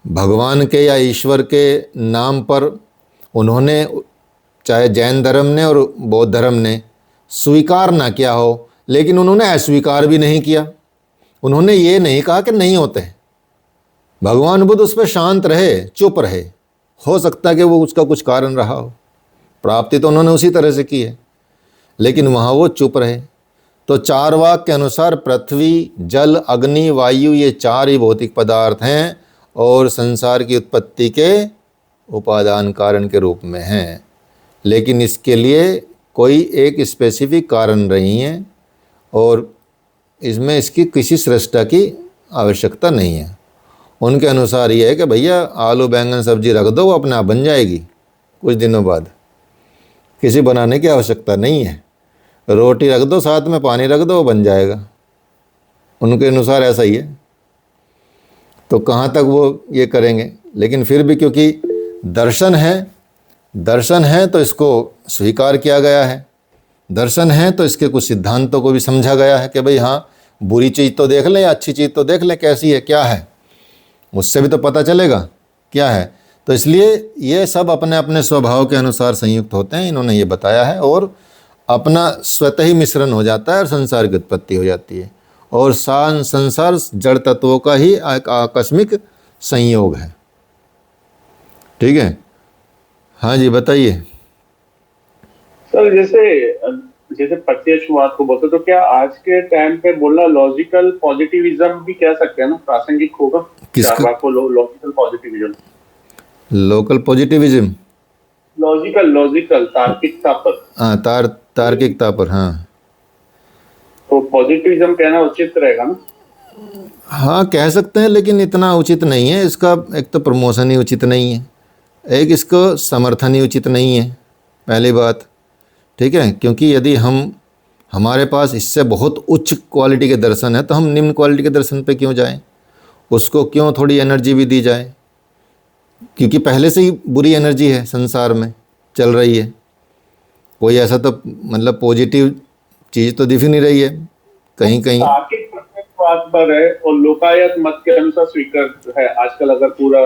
भगवान के या ईश्वर के नाम पर उन्होंने, चाहे जैन धर्म ने और बौद्ध धर्म ने स्वीकार ना किया हो, लेकिन उन्होंने अस्वीकार भी नहीं किया। उन्होंने ये नहीं कहा कि नहीं होते। भगवान बुद्ध उस पर शांत रहे, चुप रहे। हो सकता है कि वो उसका कुछ कारण रहा हो, प्राप्ति तो उन्होंने उसी तरह से की है, लेकिन वहाँ वो चुप रहे। तो चारवाक के अनुसार पृथ्वी, जल, अग्नि, वायु, ये 4 ही भौतिक पदार्थ हैं और संसार की उत्पत्ति के उपादान कारण के रूप में हैं। लेकिन इसके लिए कोई एक स्पेसिफिक कारण नहीं है और इसमें इसकी किसी सृष्टा की आवश्यकता नहीं है। उनके अनुसार ये है कि भैया आलू बैंगन सब्जी रख दो, वो अपने आप बन जाएगी कुछ दिनों बाद, किसी बनाने की आवश्यकता नहीं है। रोटी रख दो, साथ में पानी रख दो, वो बन जाएगा। उनके अनुसार ऐसा ही है। तो कहाँ तक वो ये करेंगे, लेकिन फिर भी क्योंकि दर्शन है तो इसको स्वीकार किया गया है। दर्शन है तो इसके कुछ सिद्धांतों को भी समझा गया है कि भाई हाँ, बुरी चीज़ तो देख लें या अच्छी चीज़ तो देख लें, कैसी है क्या है। मुझसे भी तो पता चलेगा क्या है। तो इसलिए ये सब अपने अपने स्वभाव के अनुसार संयुक्त होते हैं, इन्होंने ये बताया है, और अपना स्वतः ही मिश्रण हो जाता है और संसार की उत्पत्ति हो जाती है। और संसार जड़ तत्वों का ही एक आकस्मिक संयोग है। ठीक है, हाँ जी बताइए। सर जैसे प्रत्यक्षवाद को बोलते तो क्या आज के टाइम पे बोलना लॉजिकल पॉजिटिविज्म भी कह सकते हैं ना, प्रासंगिक होगा चारवाक को logical positivism. Local positivism, logical तार्किकता पर। हाँ तार्किकता पर, हाँ। तो पॉजिटिविज्म कहना उचित रहेगा ना? हाँ कह सकते हैं, लेकिन इतना उचित नहीं है इसका। एक तो प्रमोशन ही उचित नहीं है, एक इसको समर्थन ही उचित नहीं है, पहली बात। ठीक है, क्योंकि यदि हमारे पास इससे बहुत उच्च क्वालिटी के दर्शन है तो हम निम्न क्वालिटी के दर्शन पे क्यों जाएं? उसको क्यों थोड़ी एनर्जी भी दी जाए? क्योंकि पहले से ही बुरी एनर्जी है संसार में चल रही है। कोई ऐसा तो मतलब पॉजिटिव चीज़ तो दिख नहीं रही है कहीं कहीं। तार्किक प्रत्यक्षवाद पर है और लोकायत मत के अनुसार स्वीकृत है आजकल। अगर पूरा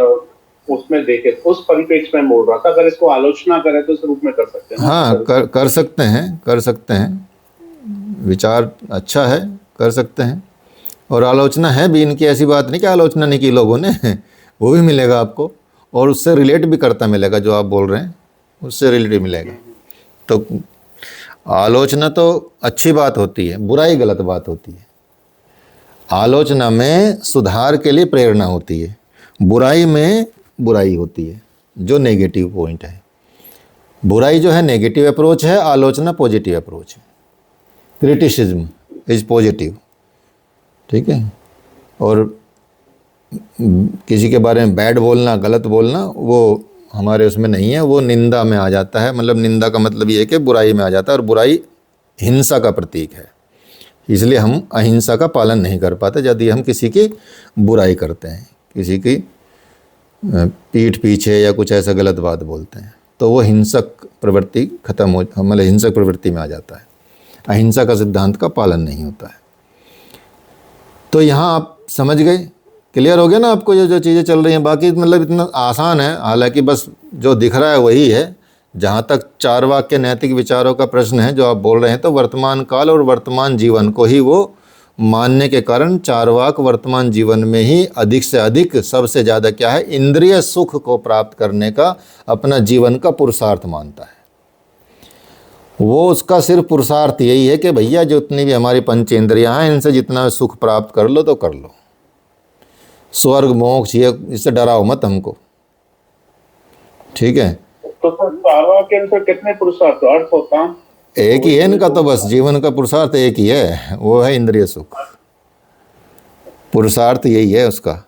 उसमें देखे तो उस परिप्रेक्ष्य में बोल रहा था, अगर इसको आलोचना करें तो इस रूप में कर सकते हैं। हाँ कर सकते हैं, विचार अच्छा है, कर सकते हैं। और आलोचना है भी इनकी, ऐसी बात नहीं कि आलोचना नहीं की लोगों ने वो भी मिलेगा आपको, और उससे रिलेट भी करता मिलेगा। जो आप बोल रहे हैं उससे रिलेट मिलेगा। तो आलोचना तो अच्छी बात होती है, बुराई गलत बात होती है। आलोचना में सुधार के लिए प्रेरणा होती है, बुराई में बुराई होती है, जो नेगेटिव पॉइंट है। बुराई जो है नेगेटिव अप्रोच है, आलोचना पॉजिटिव अप्रोच है। Criticism is positive. ठीक है, और किसी के बारे में बैड बोलना, गलत बोलना, वो हमारे उसमें नहीं है, वो निंदा में आ जाता है। मतलब निंदा का मतलब ये है कि बुराई में आ जाता है, और बुराई हिंसा का प्रतीक है। इसलिए हम अहिंसा का पालन नहीं कर पाते यदि हम किसी की बुराई करते हैं, किसी की पीठ पीछे या कुछ ऐसा गलत बात बोलते हैं, तो वो हिंसक प्रवृत्ति खत्म हो, मतलब हिंसक प्रवृत्ति में आ जाता है। अहिंसा का सिद्धांत का पालन नहीं होता है। तो यहाँ आप समझ गए, क्लियर हो गया ना आपको ये जो चीज़ें चल रही हैं। बाकी मतलब इतना आसान है, हालांकि बस जो दिख रहा है वही है। जहाँ तक चारवाक के नैतिक विचारों का प्रश्न है जो आप बोल रहे हैं, तो वर्तमान काल और वर्तमान जीवन को ही वो मानने के कारण चारवाक वर्तमान जीवन में ही अधिक से अधिक, सबसे ज़्यादा क्या है, इंद्रिय सुख को प्राप्त करने का अपना जीवन का पुरुषार्थ मानता है। वो उसका सिर्फ पुरुषार्थ यही है कि भैया जितनी भी हमारी पंचेंद्रियाँ हैं इनसे जितना सुख प्राप्त कर लो तो कर लो, स्वर्ग मोक्ष ये इससे डराओ मत हमको। ठीक है, तो चारवाक के अनुसार कितने पुरुषार्थ अर्थ और काम एक ही है इनका, तो बस जीवन का पुरुषार्थ एक ही है, वो है इंद्रिय सुख। पुरुषार्थ यही है उसका।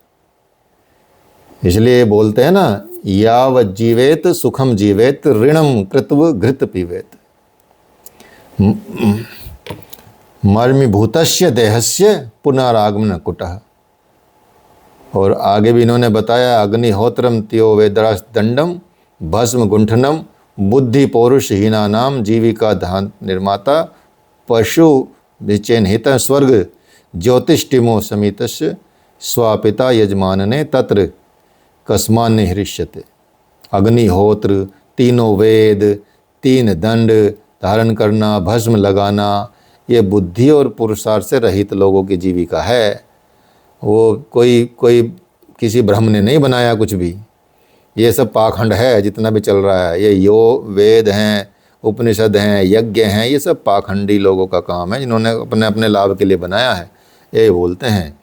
इसलिए बोलते हैं ना, यावत् जीवेत सुखम जीवेत ऋणम कृत्व घृत पीवेत मर्मीभूतस्य देहस्य पुनरागमन कुटः। और आगे भी इन्होंने बताया, अग्निहोत्रम त्यो वेदरास दंडम भस्म गुंठनम बुद्धि पौरुष हीनानाम जीविका धान निर्माता पशु विचेन हित स्वर्ग ज्योतिष्टिमो समितस्य स्वापिता यजमानने तत्र कस्मान्य हृष्यते। अग्निहोत्र, तीनों वेद, 3 दंड धारण करना, भस्म लगाना, ये बुद्धि और पुरुषार्थ से रहित लोगों की जीविका है। वो कोई किसी ब्रह्म ने नहीं बनाया कुछ भी। ये सब पाखंड है जितना भी चल रहा है। ये वेद हैं, उपनिषद हैं, यज्ञ हैं, ये सब पाखंडी लोगों का काम है, जिन्होंने अपने अपने लाभ के लिए बनाया है, ये बोलते हैं।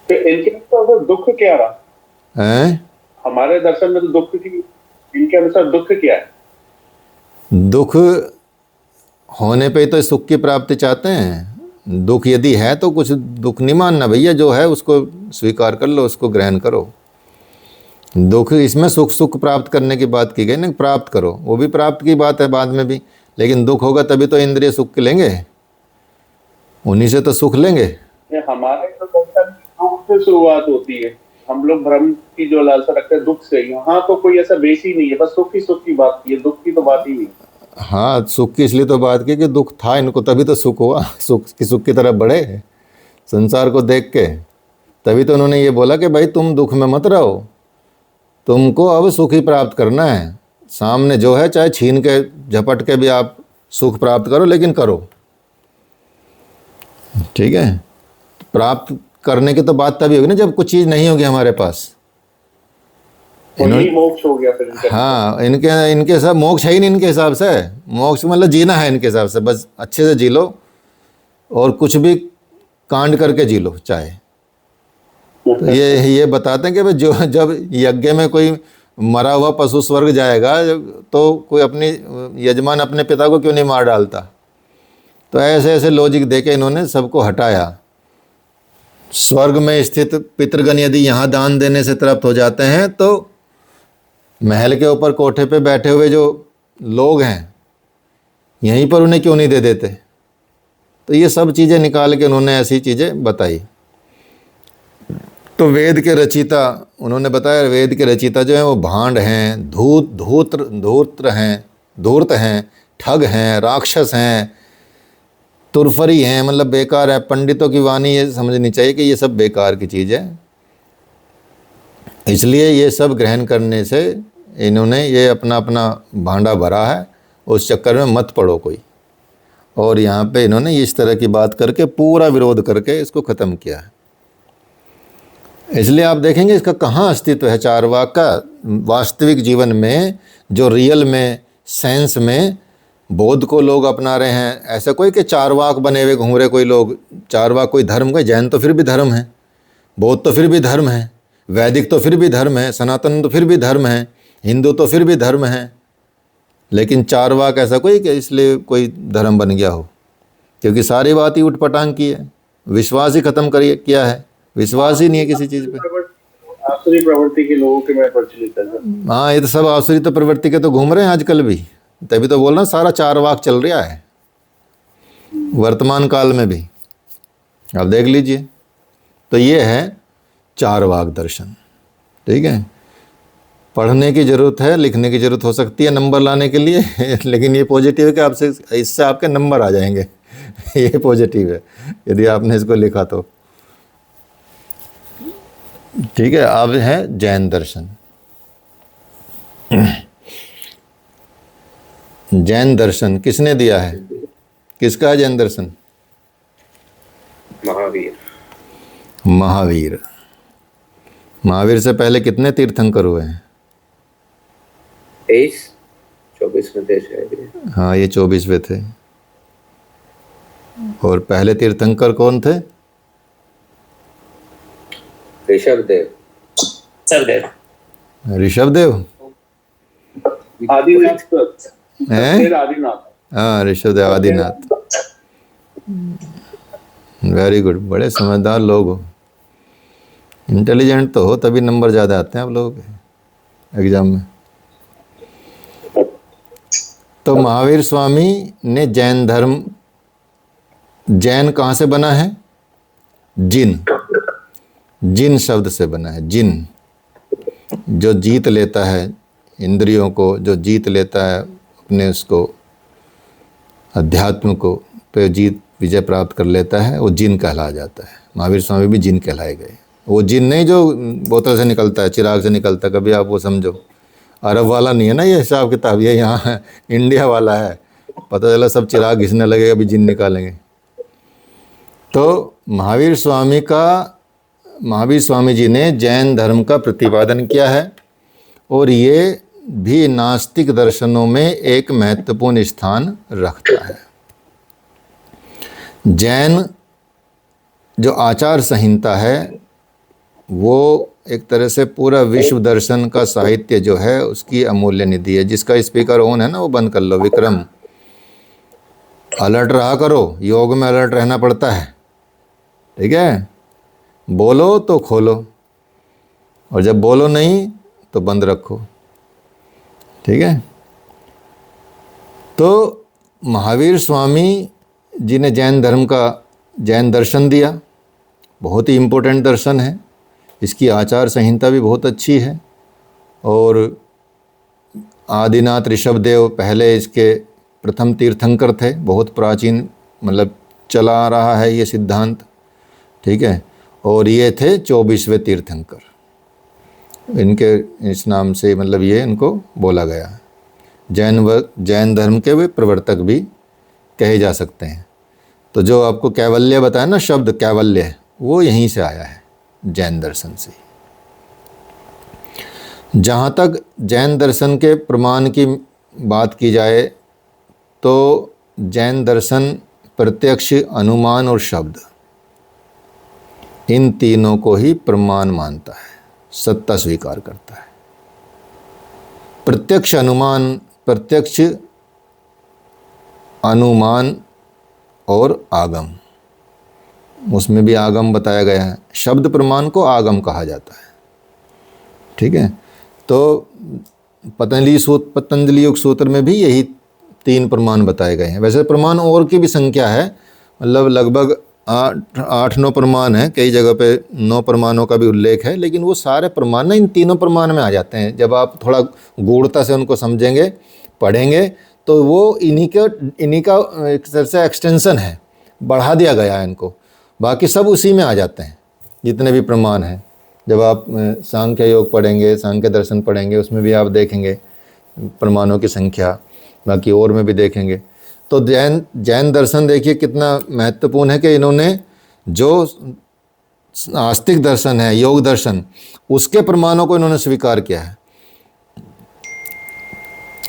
तो इनके अनुसार दुख क्या रहा हैं? हमारे दर्शन में तो दुख की, इनके अनुसार दुख क्या है? दुख होने पे तो सुख की प्राप्ति चाहते हैं। दुख यदि है तो कुछ दुख नहीं मानना भैया, जो है उसको स्वीकार कर लो, उसको ग्रहण करो। दुख इसमें सुख प्राप्त करने की बात की गई ना, प्राप्त करो, वो भी प्राप्त की बात है बाद में भी, लेकिन दुख होगा तभी तो इंद्रिय सुख लेंगे, उन्हीं से तो सुख लेंगे। हमारे तो दर्शन दुख से शुरुआत होती है। हम लोग भ्रम की जो लालसा रखते हैं दुख से, यहाँ तो कोई ऐसा बेस ही नहीं है, बस सुख की बात की है, दुख की तो बात ही नहीं। हाँ, सुख की इसलिए तो बात की कि दुख था इनको, तभी तो सुख हुआ, सुख की तरफ बढ़े संसार को देख के। तभी तो उन्होंने ये बोला कि भाई तुम दुख में मत रहो, तुमको अब सुख ही प्राप्त करना है। सामने जो है चाहे छीन के झपट के भी आप सुख प्राप्त करो, लेकिन करो। ठीक है, प्राप्त करने की तो बात तभी होगी ना जब कुछ चीज़ नहीं होगी हमारे पास। तो यही मोक्ष हो गया फिर इनका। हाँ, इनके सब मोक्ष है ही नहीं इनके हिसाब से। मोक्ष मतलब जीना है इनके हिसाब से, बस अच्छे से जी लो और कुछ भी कांड करके जी लो चाहे। तो ये बताते हैं कि भाई जो जब यज्ञ में कोई मरा हुआ पशु स्वर्ग जाएगा तो कोई अपनी यजमान अपने पिता को क्यों नहीं मार डालता। तो ऐसे ऐसे लॉजिक देके इन्होंने सबको हटाया। स्वर्ग में स्थित पितृगण यदि यहाँ दान देने से तृप्त हो जाते हैं तो महल के ऊपर कोठे पे बैठे हुए जो लोग हैं यहीं पर उन्हें क्यों नहीं दे देते। तो ये सब चीज़ें निकाल के उन्होंने ऐसी चीज़ें बताई। तो वेद के रचयिता उन्होंने बताया, वेद के रचयिता जो हैं वो भांड हैं, धूर्त हैं, ठग हैं, राक्षस हैं, तुरफरी हैं, मतलब बेकार है। पंडितों की वाणी ये समझनी चाहिए कि ये सब बेकार की चीज़ है। इसलिए ये सब ग्रहण करने से इन्होंने ये अपना अपना भांडा भरा है, उस चक्कर में मत पड़ो कोई। और यहाँ पे इन्होंने इस तरह की बात करके पूरा विरोध करके इसको ख़त्म किया है। इसलिए आप देखेंगे इसका कहाँ अस्तित्व है चारवाक का वास्तविक जीवन में, जो रियल में सेंस में बौद्ध को लोग अपना रहे हैं। ऐसा कोई कि चारवाक बने हुए घूम रहे कोई लोग। चारवाक कोई धर्म, कोई जैन तो फिर भी धर्म है, बौद्ध तो फिर भी धर्म है, वैदिक तो फिर भी धर्म है, सनातन तो फिर भी धर्म है, हिंदू तो फिर भी धर्म है। लेकिन चारवाक ऐसा कोई कि इसलिए कोई धर्म बन गया हो, क्योंकि सारी बात ही उठपटांग की है, विश्वास ही खत्म किया है, विश्वास ही नहीं है किसी चीज़ पे। आसुरी प्रवृत्ति के लोगों के में प्रचलित है। हाँ, ये तो सब आसुरी तो प्रवृत्ति के तो घूम रहे हैं आजकल भी। तभी तो बोल रहा हूँ सारा चारवाक चल रहा है वर्तमान काल में भी, आप देख लीजिए। तो ये है चारवाक दर्शन। ठीक है, पढ़ने की ज़रूरत है, लिखने की ज़रूरत हो सकती है नंबर लाने के लिए लेकिन ये पॉजिटिव है कि आपसे इससे आपके नंबर आ जाएंगे ये पॉजिटिव है यदि आपने इसको लिखा तो। ठीक है, अब है जैन दर्शन। जैन दर्शन किसने दिया है, किसका है जैन दर्शन? महावीर। महावीर से पहले कितने तीर्थंकर हुए हैं? 24 में थे शायद। हाँ, ये 24वें थे। और पहले तीर्थंकर कौन थे? ऋषभदेव। आदिनाथ हैं? आदिनाथ। हाँ, ऋषभदेव आदिनाथ। वेरी गुड, बड़े समझदार लोग हो, इंटेलिजेंट तो हो, तभी नंबर ज़्यादा आते हैं आप लोगों के एग्जाम में। तो महावीर स्वामी ने जैन धर्म, जैन कहाँ से बना है? जिन, जिन शब्द से बना है। जिन जो जीत लेता है इंद्रियों को, जो जीत लेता है अपने उसको अध्यात्म को, पे जीत विजय प्राप्त कर लेता है, वो जिन कहला जाता है। महावीर स्वामी भी जिन कहलाए गए। वो जिन नहीं जो बोतल से निकलता है, चिराग से निकलता है, कभी आप वो समझो। अरब वाला नहीं है ना ये हिसाब किताब, ये यहाँ है इंडिया वाला है। पता चला सब चिराग घिसने लगेगा, अभी जिन निकालेंगे। तो महावीर स्वामी जी ने जैन धर्म का प्रतिपादन किया है और ये भी नास्तिक दर्शनों में एक महत्वपूर्ण स्थान रखता है। जैन जो आचार संहिता है वो एक तरह से पूरा विश्व दर्शन का साहित्य जो है उसकी अमूल्य निधि है। जिसका स्पीकर ऑन है ना वो बंद कर लो। विक्रम, अलर्ट रहा करो, योग में अलर्ट रहना पड़ता है। ठीक है, बोलो तो खोलो और जब बोलो नहीं तो बंद रखो। ठीक है, तो महावीर स्वामी जी ने जैन धर्म का जैन दर्शन दिया, बहुत ही इम्पोर्टेंट दर्शन है। इसकी आचार संहिता भी बहुत अच्छी है और आदिनाथ ऋषभदेव पहले इसके प्रथम तीर्थंकर थे, बहुत प्राचीन मतलब चला आ रहा है ये सिद्धांत, ठीक है। और ये थे 24वें तीर्थंकर, इनके इस नाम से मतलब ये इनको बोला गया। जैन धर्म के वे प्रवर्तक भी कहे जा सकते हैं। तो जो आपको कैवल्य बताया ना शब्द कैवल्य, वो यहीं से आया है, जैन दर्शन से। जहाँ तक जैन दर्शन के प्रमाण की बात की जाए तो जैन दर्शन प्रत्यक्ष, अनुमान और शब्द, इन तीनों को ही प्रमाण मानता है, सत्ता स्वीकार करता है। प्रत्यक्ष अनुमान और आगम, उसमें भी आगम बताया गया है। शब्द प्रमाण को आगम कहा जाता है, ठीक है। तो पतंजलि योग सूत्र में भी यही 3 प्रमाण बताए गए हैं। वैसे प्रमाण और की भी संख्या है, मतलब लगभग 8-9 प्रमाण है, कई जगह पे 9 प्रमाणों का भी उल्लेख है, लेकिन वो सारे प्रमाण ना इन तीनों प्रमाण में आ जाते हैं। जब आप थोड़ा गूढ़ता से उनको समझेंगे, पढ़ेंगे, तो वो इन्हीं का एक तरह से एक्सटेंशन है, बढ़ा दिया गया है इनको। बाकी सब उसी में आ जाते हैं जितने भी प्रमाण हैं। जब आप सांख्य योग पढ़ेंगे, सांख्य दर्शन पढ़ेंगे, उसमें भी आप देखेंगे प्रमाणों की संख्या, बाकी और में भी देखेंगे। तो जैन दर्शन देखिए कितना महत्वपूर्ण है कि इन्होंने जो आस्तिक दर्शन है, योग दर्शन, उसके प्रमाणों को इन्होंने स्वीकार किया है,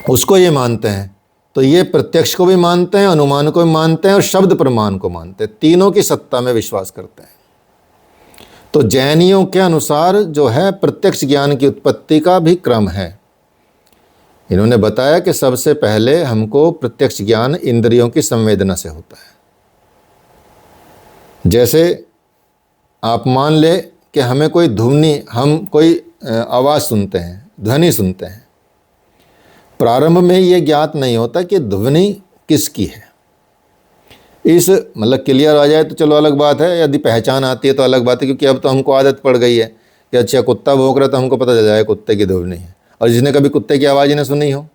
उसको ये मानते हैं। तो ये प्रत्यक्ष को भी मानते हैं, अनुमान को भी मानते हैं और शब्द प्रमाण को मानते हैं, तीनों की सत्ता में विश्वास करते हैं। तो जैनियों के अनुसार जो है प्रत्यक्ष ज्ञान की उत्पत्ति का भी क्रम है। इन्होंने बताया कि सबसे पहले हमको प्रत्यक्ष ज्ञान इंद्रियों की संवेदना से होता है। जैसे आप मान ले कि हमें कोई ध्वनि, हम कोई आवाज़ सुनते हैं, ध्वनि सुनते हैं। प्रारंभ में ये ज्ञात नहीं होता कि ध्वनि किसकी है। इस मतलब क्लियर आ जाए तो चलो अलग बात है, यदि पहचान आती है तो अलग बात है, क्योंकि अब तो हमको आदत पड़ गई है कि अच्छा कुत्ता भौंक रहा तो हमको पता चल जाए कुत्ते की ध्वनि है। और जिसने कभी कुत्ते की आवाज़ ही ना सुनी हो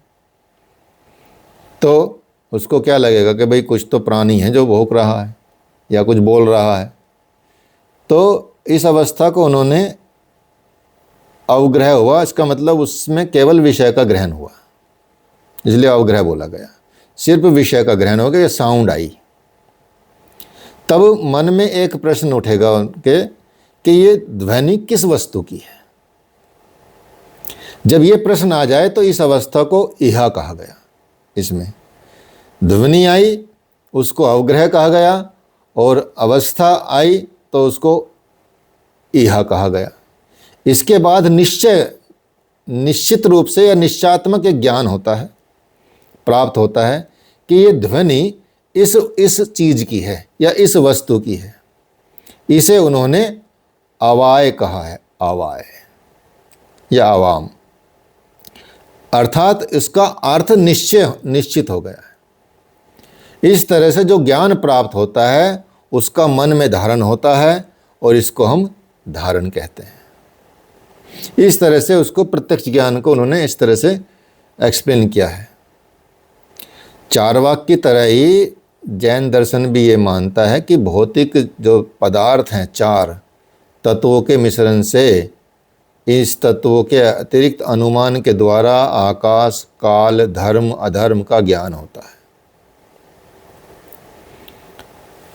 तो उसको क्या लगेगा कि भाई कुछ तो प्राणी है जो भौंक रहा है या कुछ बोल रहा है। तो इस अवस्था को उन्होंने अवग्रह हुआ, इसका मतलब उसमें केवल विषय का ग्रहण हुआ, इसलिए अवग्रह बोला गया। सिर्फ विषय का ग्रहण हो गया, साउंड आई। तब मन में एक प्रश्न उठेगा उनके कि ये ध्वनि किस वस्तु की है। जब ये प्रश्न आ जाए तो इस अवस्था को इहा कहा गया। इसमें ध्वनि आई, उसको अवग्रह कहा गया, और अवस्था आई तो उसको इहा कहा गया। इसके बाद निश्चित रूप से या निश्चयात्मक एक ज्ञान होता है, प्राप्त होता है कि ये ध्वनि इस चीज की है या इस वस्तु की है। इसे उन्होंने अवाय कहा है, अवाय या अवाम, अर्थात इसका अर्थ निश्चित हो गया है। इस तरह से जो ज्ञान प्राप्त होता है उसका मन में धारण होता है और इसको हम धारण कहते हैं। इस तरह से उसको प्रत्यक्ष ज्ञान को उन्होंने इस तरह से एक्सप्लेन किया है। चार्वाक की तरह ही जैन दर्शन भी ये मानता है कि भौतिक जो पदार्थ हैं, 4 तत्वों के मिश्रण से इस तत्वों के अतिरिक्त अनुमान के द्वारा आकाश, काल, धर्म, अधर्म का ज्ञान होता है।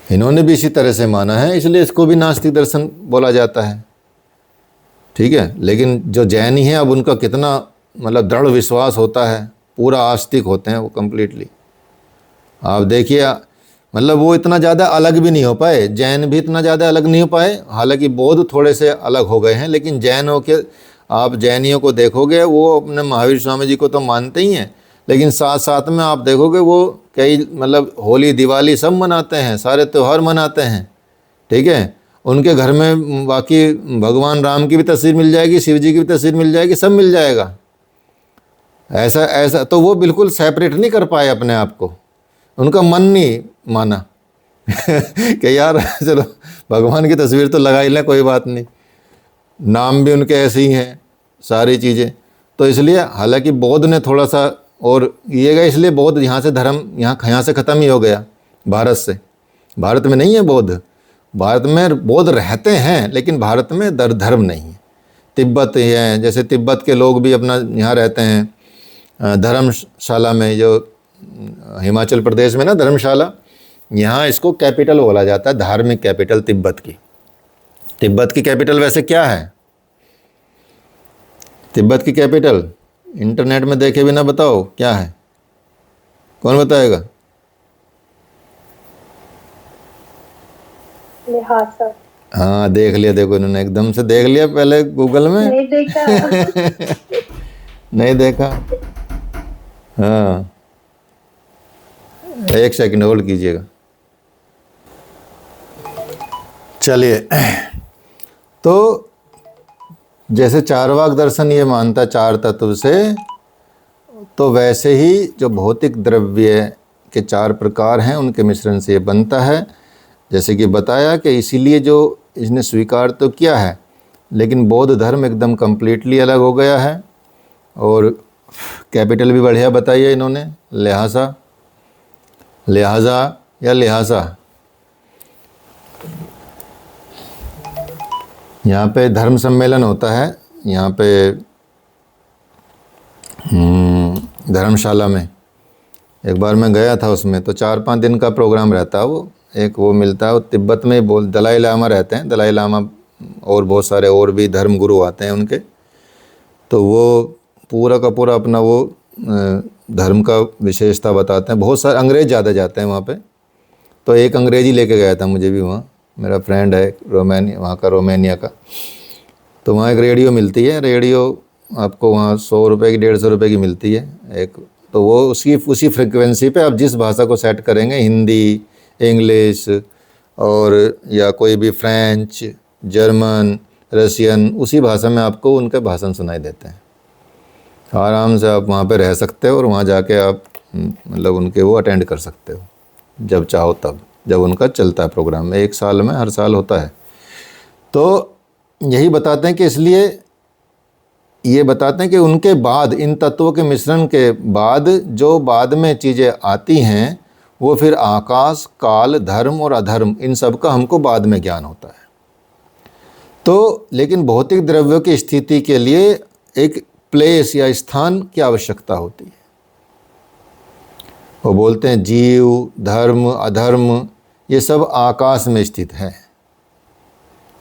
इन्होंने भी इसी तरह से माना है, इसलिए इसको भी नास्तिक दर्शन बोला जाता है, ठीक है। लेकिन जो जैनी हैं अब उनका कितना मतलब दृढ़ विश्वास होता है, पूरा आस्तिक होते हैं वो कंप्लीटली। आप देखिए मतलब वो इतना ज़्यादा अलग भी नहीं हो पाए, जैन भी इतना ज़्यादा अलग नहीं हो पाए। हालांकि बौद्ध थोड़े से अलग हो गए हैं, लेकिन जैनों के आप जैनियों को देखोगे वो अपने महावीर स्वामी जी को तो मानते ही हैं, लेकिन साथ साथ में आप देखोगे वो कई मतलब होली, दिवाली सब मनाते हैं, सारे त्यौहार मनाते हैं, ठीक है। उनके घर में बाकी भगवान राम की भी तस्वीर मिल जाएगी, शिव जी की भी तस्वीर मिल जाएगी, सब मिल जाएगा। ऐसा तो वो बिल्कुल सेपरेट नहीं कर पाए अपने आप को, उनका मन नहीं माना कि यार चलो भगवान की तस्वीर तो लगा ही लें, कोई बात नहीं, नाम भी उनके ऐसे ही हैं सारी चीज़ें। तो इसलिए हालांकि बौद्ध ने थोड़ा सा और ये गए, इसलिए बौद्ध यहाँ से धर्म यहाँ से ख़त्म ही हो गया, भारत से। भारत में नहीं है बौद्ध, भारत में बौद्ध रहते हैं लेकिन भारत में धर्म नहीं है। तिब्बत है, जैसे तिब्बत के लोग भी अपना यहाँ रहते हैं धर्मशाला में, जो हिमाचल प्रदेश में ना धर्मशाला, यहाँ इसको कैपिटल बोला जाता है, धार्मिक कैपिटल तिब्बत की। तिब्बत की कैपिटल वैसे क्या है? तिब्बत की कैपिटल इंटरनेट में देखे बिना बताओ क्या है? कौन बताएगा? लिहाजा। हाँ देख लिया, देखो इन्होंने एकदम से देख लिया, पहले गूगल में नहीं देखा। नहीं देखा। हाँ एक सेकंड होल्ड कीजिएगा। चलिए, तो जैसे चारवाक दर्शन ये मानता चार तत्व से, तो वैसे ही जो भौतिक द्रव्य के चार प्रकार हैं उनके मिश्रण से ये बनता है। जैसे कि बताया कि इसीलिए जो इसने स्वीकार तो किया है, लेकिन बौद्ध धर्म एकदम कम्प्लीटली अलग हो गया है। और कैपिटल भी बढ़िया बताइए इन्होंने, लिहाजा, लिहाजा या लिहाजा। यहाँ पे धर्म सम्मेलन होता है, यहाँ पे धर्मशाला में एक बार मैं गया था, उसमें तो 4-5 दिन का प्रोग्राम रहता है। वो एक वो मिलता है, वो तिब्बत में बोल दलाई लामा रहते हैं, दलाई लामा और बहुत सारे और भी धर्म गुरु आते हैं उनके। तो वो पूरा का पूरा अपना वो धर्म का विशेषता बताते हैं। बहुत सारे अंग्रेज़ ज़्यादा जाते हैं वहाँ पे, तो एक अंग्रेज़ी लेके गया था मुझे भी वहाँ, मेरा फ्रेंड है रोमानिया, वहाँ का, रोमानिया का। तो वहाँ एक रेडियो मिलती है, रेडियो आपको वहाँ 100 रुपये की 150 रुपये की मिलती है एक। तो वो उसी फ्रिक्वेंसी पे आप जिस भाषा को सेट करेंगे, हिंदी, इंग्लिश और या कोई भी फ्रेंच, जर्मन, रशियन, उसी भाषा में आपको उनके भाषण सुनाई देते हैं। आराम से आप वहाँ पे रह सकते हो और वहाँ जाके आप मतलब उनके वो अटेंड कर सकते हो जब चाहो तब, जब उनका चलता है प्रोग्राम में, 1 साल में हर साल होता है। तो यही बताते हैं कि इसलिए ये बताते हैं कि उनके बाद, इन तत्वों के मिश्रण के बाद जो बाद में चीज़ें आती हैं, वो फिर आकाश, काल, धर्म और अधर्म, इन सब का हमको बाद में ज्ञान होता है। तो लेकिन भौतिक द्रव्यों की स्थिति के लिए एक प्लेस या स्थान की आवश्यकता होती है। वो बोलते हैं जीव, धर्म, अधर्म, ये सब आकाश में स्थित है।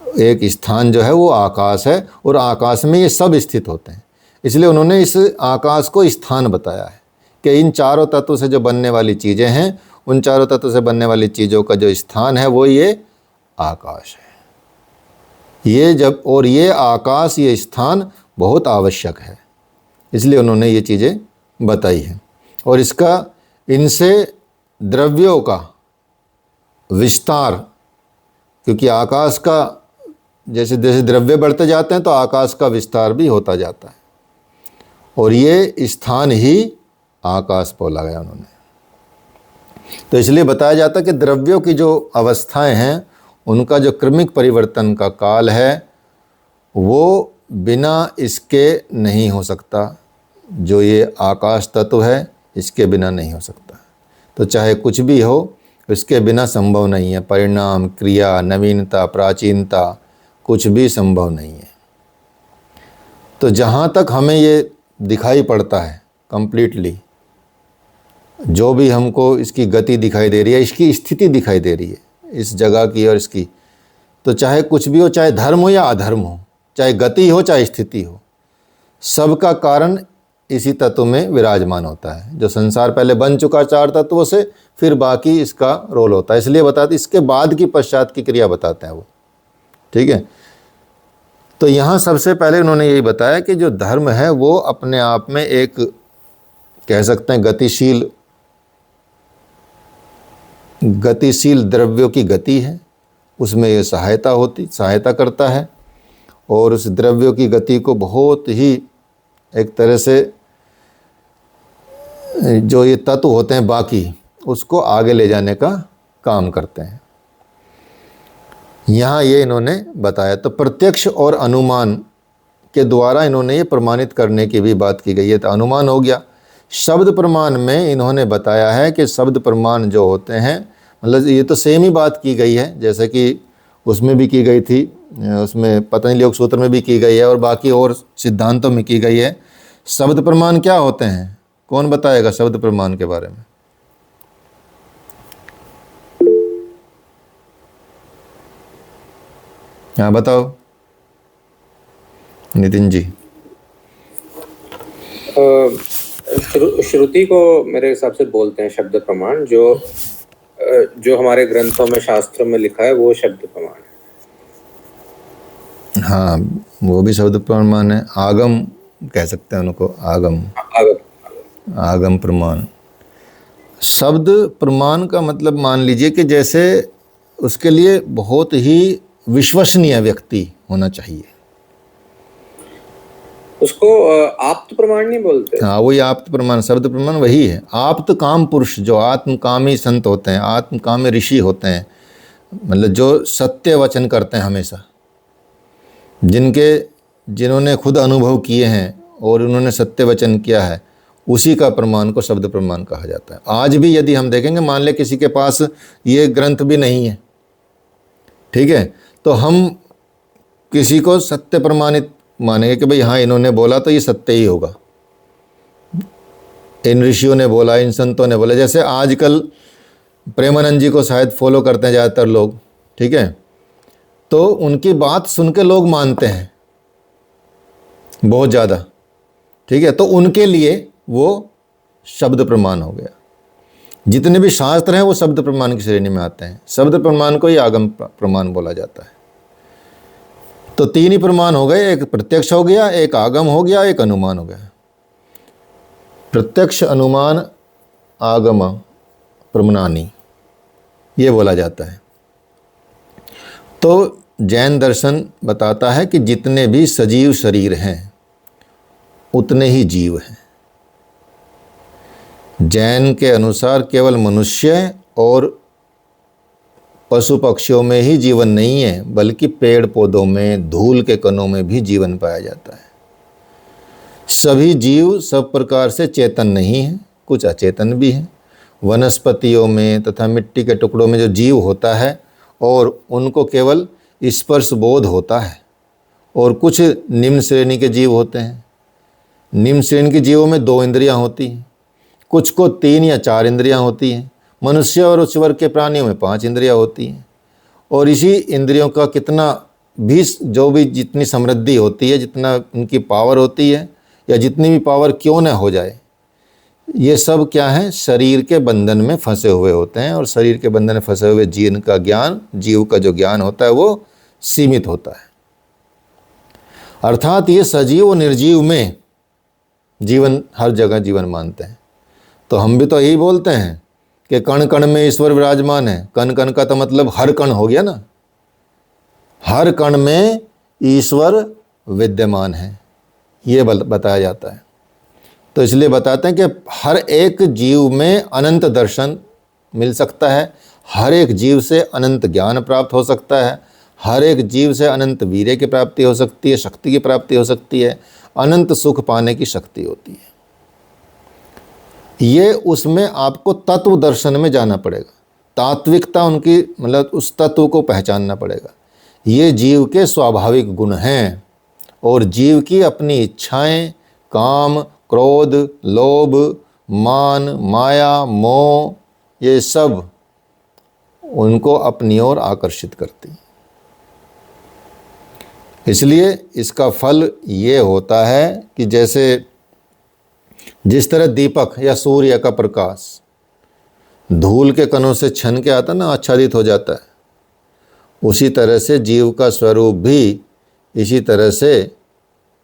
एक स्थान जो है वो आकाश है और आकाश में ये सब स्थित होते हैं। इसलिए उन्होंने इस आकाश को स्थान बताया है कि इन चारों तत्वों से जो बनने वाली चीज़ें हैं, उन चारों तत्वों से बनने वाली चीज़ों का जो स्थान है वो ये आकाश है। ये जब, और ये आकाश, ये स्थान बहुत आवश्यक है, इसलिए उन्होंने ये चीज़ें बताई हैं। और इसका, इनसे द्रव्यों का विस्तार, क्योंकि आकाश का जैसे जैसे द्रव्य बढ़ते जाते हैं तो आकाश का विस्तार भी होता जाता है, और ये स्थान ही आकाश बोला गया उन्होंने। तो इसलिए बताया जाता है कि द्रव्यों की जो अवस्थाएं हैं, उनका जो क्रमिक परिवर्तन का काल है, वो बिना इसके नहीं हो सकता। जो ये आकाश तत्व है, इसके बिना नहीं हो सकता। तो चाहे कुछ भी हो, इसके बिना संभव नहीं है। परिणाम, क्रिया, नवीनता, प्राचीनता, कुछ भी संभव नहीं है। तो जहाँ तक हमें ये दिखाई पड़ता है कंप्लीटली, जो भी हमको इसकी गति दिखाई दे रही है, इसकी स्थिति दिखाई दे रही है इस जगह की और इसकी, तो चाहे कुछ भी हो, चाहे धर्म हो या अधर्म हो, चाहे गति हो चाहे स्थिति हो, सबका कारण इसी तत्व में विराजमान होता है। जो संसार पहले बन चुका 4 तत्वों से, फिर बाकी इसका रोल होता है। इसलिए बताते, इसके बाद की पश्चात की क्रिया बताते हैं वो, ठीक है। तो यहाँ सबसे पहले उन्होंने यही बताया कि जो धर्म है वो अपने आप में एक, कह सकते हैं, गतिशील द्रव्यों की गति है। उसमें ये सहायता करता है, और उस द्रव्यों की गति को बहुत ही एक तरह से जो ये तत्व होते हैं बाकी, उसको आगे ले जाने का काम करते हैं। यहाँ ये इन्होंने बताया। तो प्रत्यक्ष और अनुमान के द्वारा इन्होंने ये प्रमाणित करने की भी बात की गई है। तो अनुमान हो गया शब्द प्रमाण में इन्होंने बताया है कि शब्द प्रमाण जो होते हैं, मतलब ये तो सेम ही बात की गई है, जैसे कि उसमें भी की गई थी, उसमें पतंजलि योग सूत्र में भी की गई है और बाकी और सिद्धांतों में की गई है। शब्द प्रमाण क्या होते हैं, कौन बताएगा शब्द प्रमाण के बारे में? हाँ बताओ नितिन जी। श्रुति को मेरे हिसाब से बोलते हैं शब्द प्रमाण, जो हमारे ग्रंथों में शास्त्रों में लिखा है वो शब्द प्रमाण है। हाँ वो भी शब्द प्रमाण है, आगम कह सकते हैं उनको, आगम प्रमाण। शब्द प्रमाण का मतलब मान लीजिए कि जैसे उसके लिए बहुत ही विश्वसनीय व्यक्ति होना चाहिए, उसको आप्त प्रमाण नहीं बोलते। हाँ वही आप्त प्रमाण, शब्द प्रमाण वही है। आप्त काम पुरुष, जो आत्मकामी संत होते हैं, आत्मकामी ऋषि होते हैं, मतलब जो सत्य वचन करते हैं हमेशा, जिन्होंने खुद अनुभव किए हैं और उन्होंने सत्य वचन किया है, उसी का प्रमाण को शब्द प्रमाण कहा जाता है। आज भी यदि हम देखेंगे, मान ले किसी के पास ये ग्रंथ भी नहीं है, ठीक है, तो हम किसी को सत्य प्रमाणित मानेंगे कि भाई हाँ इन्होंने बोला तो ये सत्य ही होगा, इन ऋषियों ने बोला, इन संतों ने बोला। जैसे आजकल प्रेमानंद जी को शायद फॉलो करते हैं ज़्यादातर लोग, ठीक है, तो उनकी बात सुन के लोग मानते हैं बहुत ज़्यादा, ठीक है, तो उनके लिए वो शब्द प्रमाण हो गया। जितने भी शास्त्र हैं वो शब्द प्रमाण की श्रेणी में आते हैं। शब्द प्रमाण को ही आगम प्रमाण बोला जाता है। तो तीन ही प्रमाण हो गए, एक प्रत्यक्ष हो गया, एक आगम हो गया, एक अनुमान हो गया। प्रत्यक्ष, अनुमान, आगम प्रमाणानि, ये बोला जाता है। तो जैन दर्शन बताता है कि जितने भी सजीव शरीर हैं उतने ही जीव हैं। जैन के अनुसार केवल मनुष्य और पशु पक्षियों में ही जीवन नहीं है, बल्कि पेड़ पौधों में, धूल के कणों में भी जीवन पाया जाता है। सभी जीव सब प्रकार से चेतन नहीं है, कुछ अचेतन भी हैं। वनस्पतियों में तथा मिट्टी के टुकड़ों में जो जीव होता है और उनको केवल स्पर्श बोध होता है, और कुछ निम्न श्रेणी के जीव होते हैं। निम्न श्रेणी के जीवों में 2 इंद्रियां होती हैं, कुछ को 3 या 4 इंद्रियां होती हैं। मनुष्य और उच्च वर्ग के प्राणियों में 5 इंद्रियां होती हैं। और इसी इंद्रियों का कितना भी, जो भी जितनी समृद्धि होती है, जितना उनकी पावर होती है, या जितनी भी पावर क्यों न हो जाए, ये सब क्या है, शरीर के बंधन में फंसे हुए होते हैं। और शरीर के बंधन में फंसे हुए जीव का जो ज्ञान होता है वो सीमित होता है। अर्थात ये सजीव और निर्जीव में जीवन, हर जगह जीवन मानते हैं। तो हम भी तो यही बोलते हैं कि कण कण में ईश्वर विराजमान है। कण कण का तो मतलब हर कण हो गया ना, हर कण में ईश्वर विद्यमान है, ये बताया जाता है। तो इसलिए बताते हैं कि हर एक जीव में अनंत दर्शन मिल सकता है, हर एक जीव से अनंत ज्ञान प्राप्त हो सकता है, हर एक जीव से अनंत वीर्य की प्राप्ति हो सकती है, शक्ति की प्राप्ति हो सकती है, अनंत सुख पाने की शक्ति होती है। ये उसमें आपको तत्व दर्शन में जाना पड़ेगा, तात्विकता उनकी, मतलब उस तत्व को पहचानना पड़ेगा। ये जीव के स्वाभाविक गुण हैं, और जीव की अपनी इच्छाएं, काम, क्रोध, लोभ, मान, माया, मोह, ये सब उनको अपनी ओर आकर्षित करती। इसलिए इसका फल ये होता है कि जैसे जिस तरह दीपक या सूर्य का प्रकाश धूल के कणों से छन के आता ना, आच्छादित हो जाता है, उसी तरह से जीव का स्वरूप भी इसी तरह से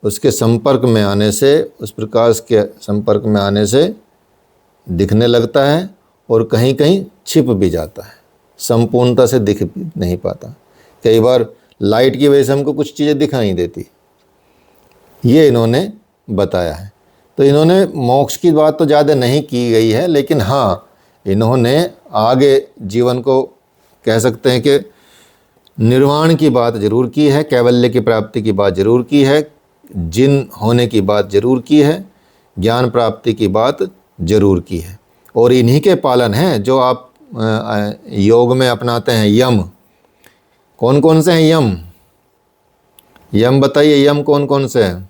उसके संपर्क में आने से, उस प्रकाश के संपर्क में आने से दिखने लगता है, और कहीं कहीं छिप भी जाता है, संपूर्णता से दिख नहीं पाता। कई बार लाइट की वजह से हमको कुछ चीज़ें दिखाई नहीं देती। ये इन्होंने बताया है। तो इन्होंने मोक्ष की बात तो ज़्यादा नहीं की गई है, लेकिन हाँ इन्होंने आगे जीवन को कह सकते हैं कि निर्वाण की बात जरूर की है, कैवल्य की प्राप्ति की बात जरूर की है, जिन होने की बात जरूर की है, ज्ञान प्राप्ति की बात जरूर की है। और इन्हीं के पालन हैं जो आप योग में अपनाते हैं। यम कौन कौन से हैं? यम बताइए, यम कौन कौन से हैं?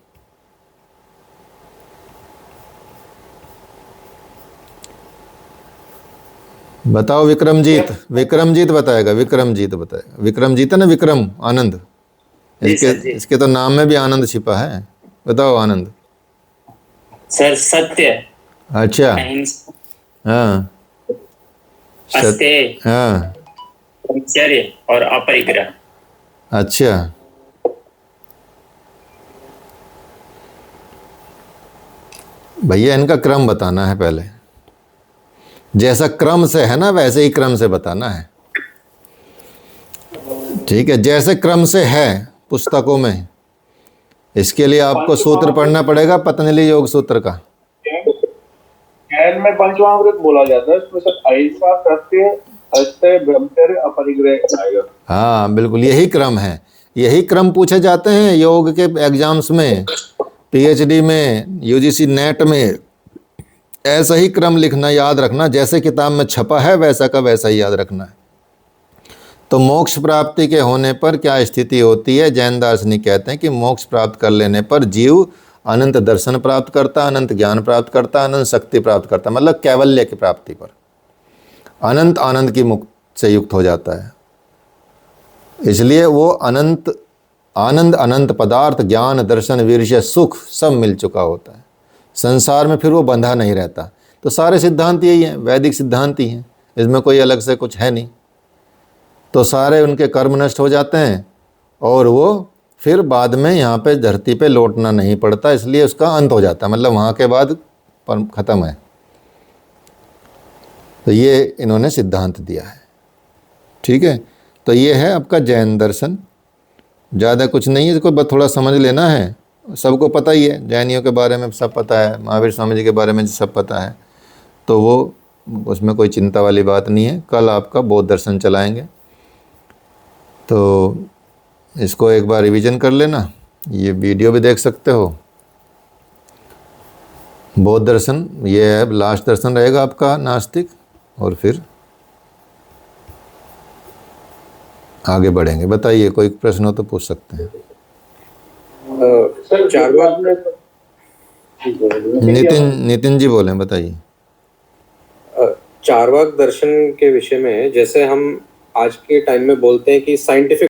बताओ। विक्रमजीत बताएगा। विक्रमजीत है ना? विक्रम आनंद, इसके तो नाम में भी आनंद छिपा है। बताओ आनंद। सर सत्य, अच्छा, अहिंसा, हाँ, अस्तेय, हाँ, ब्रह्मचर्य और अपरिग्रह। अच्छा। भैया इनका क्रम बताना है पहले। जैसा क्रम से है ना वैसे ही क्रम से बताना है, ठीक है? जैसे क्रम से है पुस्तकों में। इसके लिए आपको सूत्र पढ़ना पड़ेगा पतंजलि योग सूत्र का। ज्ञान में पंचमहाभूत बोला जाता है, इसमें सर अहिंसा, सत्य, अस्तेय, ब्रह्मचर्य, अपरिग्रह आएगा। हाँ बिल्कुल, यही क्रम है। यही क्रम पूछे जाते हैं योग के एग्जाम्स में, पीएचडी में, यूजीसी नेट में। ऐसा ही क्रम लिखना, याद रखना। जैसे किताब में छपा है वैसा का वैसा ही याद रखना है। तो मोक्ष प्राप्ति के होने पर क्या स्थिति होती है? जैन दार्शनिक कहते हैं कि मोक्ष प्राप्त कर लेने पर जीव अनंत दर्शन प्राप्त करता, अनंत ज्ञान प्राप्त करता, अनंत शक्ति प्राप्त करता, मतलब कैवल्य की प्राप्ति पर अनंत आनंद की मुक्त से युक्त हो जाता है। इसलिए वो अनंत आनंद, अनंत पदार्थ, ज्ञान, दर्शन, वीर्य, सुख सब मिल चुका होता है। संसार में फिर वो बंधा नहीं रहता। तो सारे सिद्धांत यही हैं, वैदिक सिद्धांत ही हैं, इसमें कोई अलग से कुछ है नहीं। तो सारे उनके कर्म नष्ट हो जाते हैं और वो फिर बाद में यहाँ पे धरती पे लौटना नहीं पड़ता, इसलिए उसका अंत हो जाता है, मतलब वहाँ के बाद ख़त्म है। तो ये इन्होंने सिद्धांत दिया है, ठीक है? तो ये है आपका जैन दर्शन। ज़्यादा कुछ नहीं है, इसको बस थोड़ा समझ लेना है। सबको पता ही है, जैनियों के बारे में सब पता है, महावीर स्वामी जी के बारे में सब पता है, तो वो उसमें कोई चिंता वाली बात नहीं है। कल आपका बौद्ध दर्शन चलाएंगे, तो इसको एक बार रिवीजन कर लेना। ये वीडियो भी देख सकते हो। बौद्ध दर्शन ये है, लास्ट दर्शन रहेगा आपका नास्तिक, और फिर आगे बढ़ेंगे। बताइए, कोई प्रश्न हो तो पूछ सकते हैं। नितिन जी बोलें, बताइए। चार्वाक दर्शन के विषय में जैसे हम आज के टाइम में बोलते हैं कि साइंटिफिक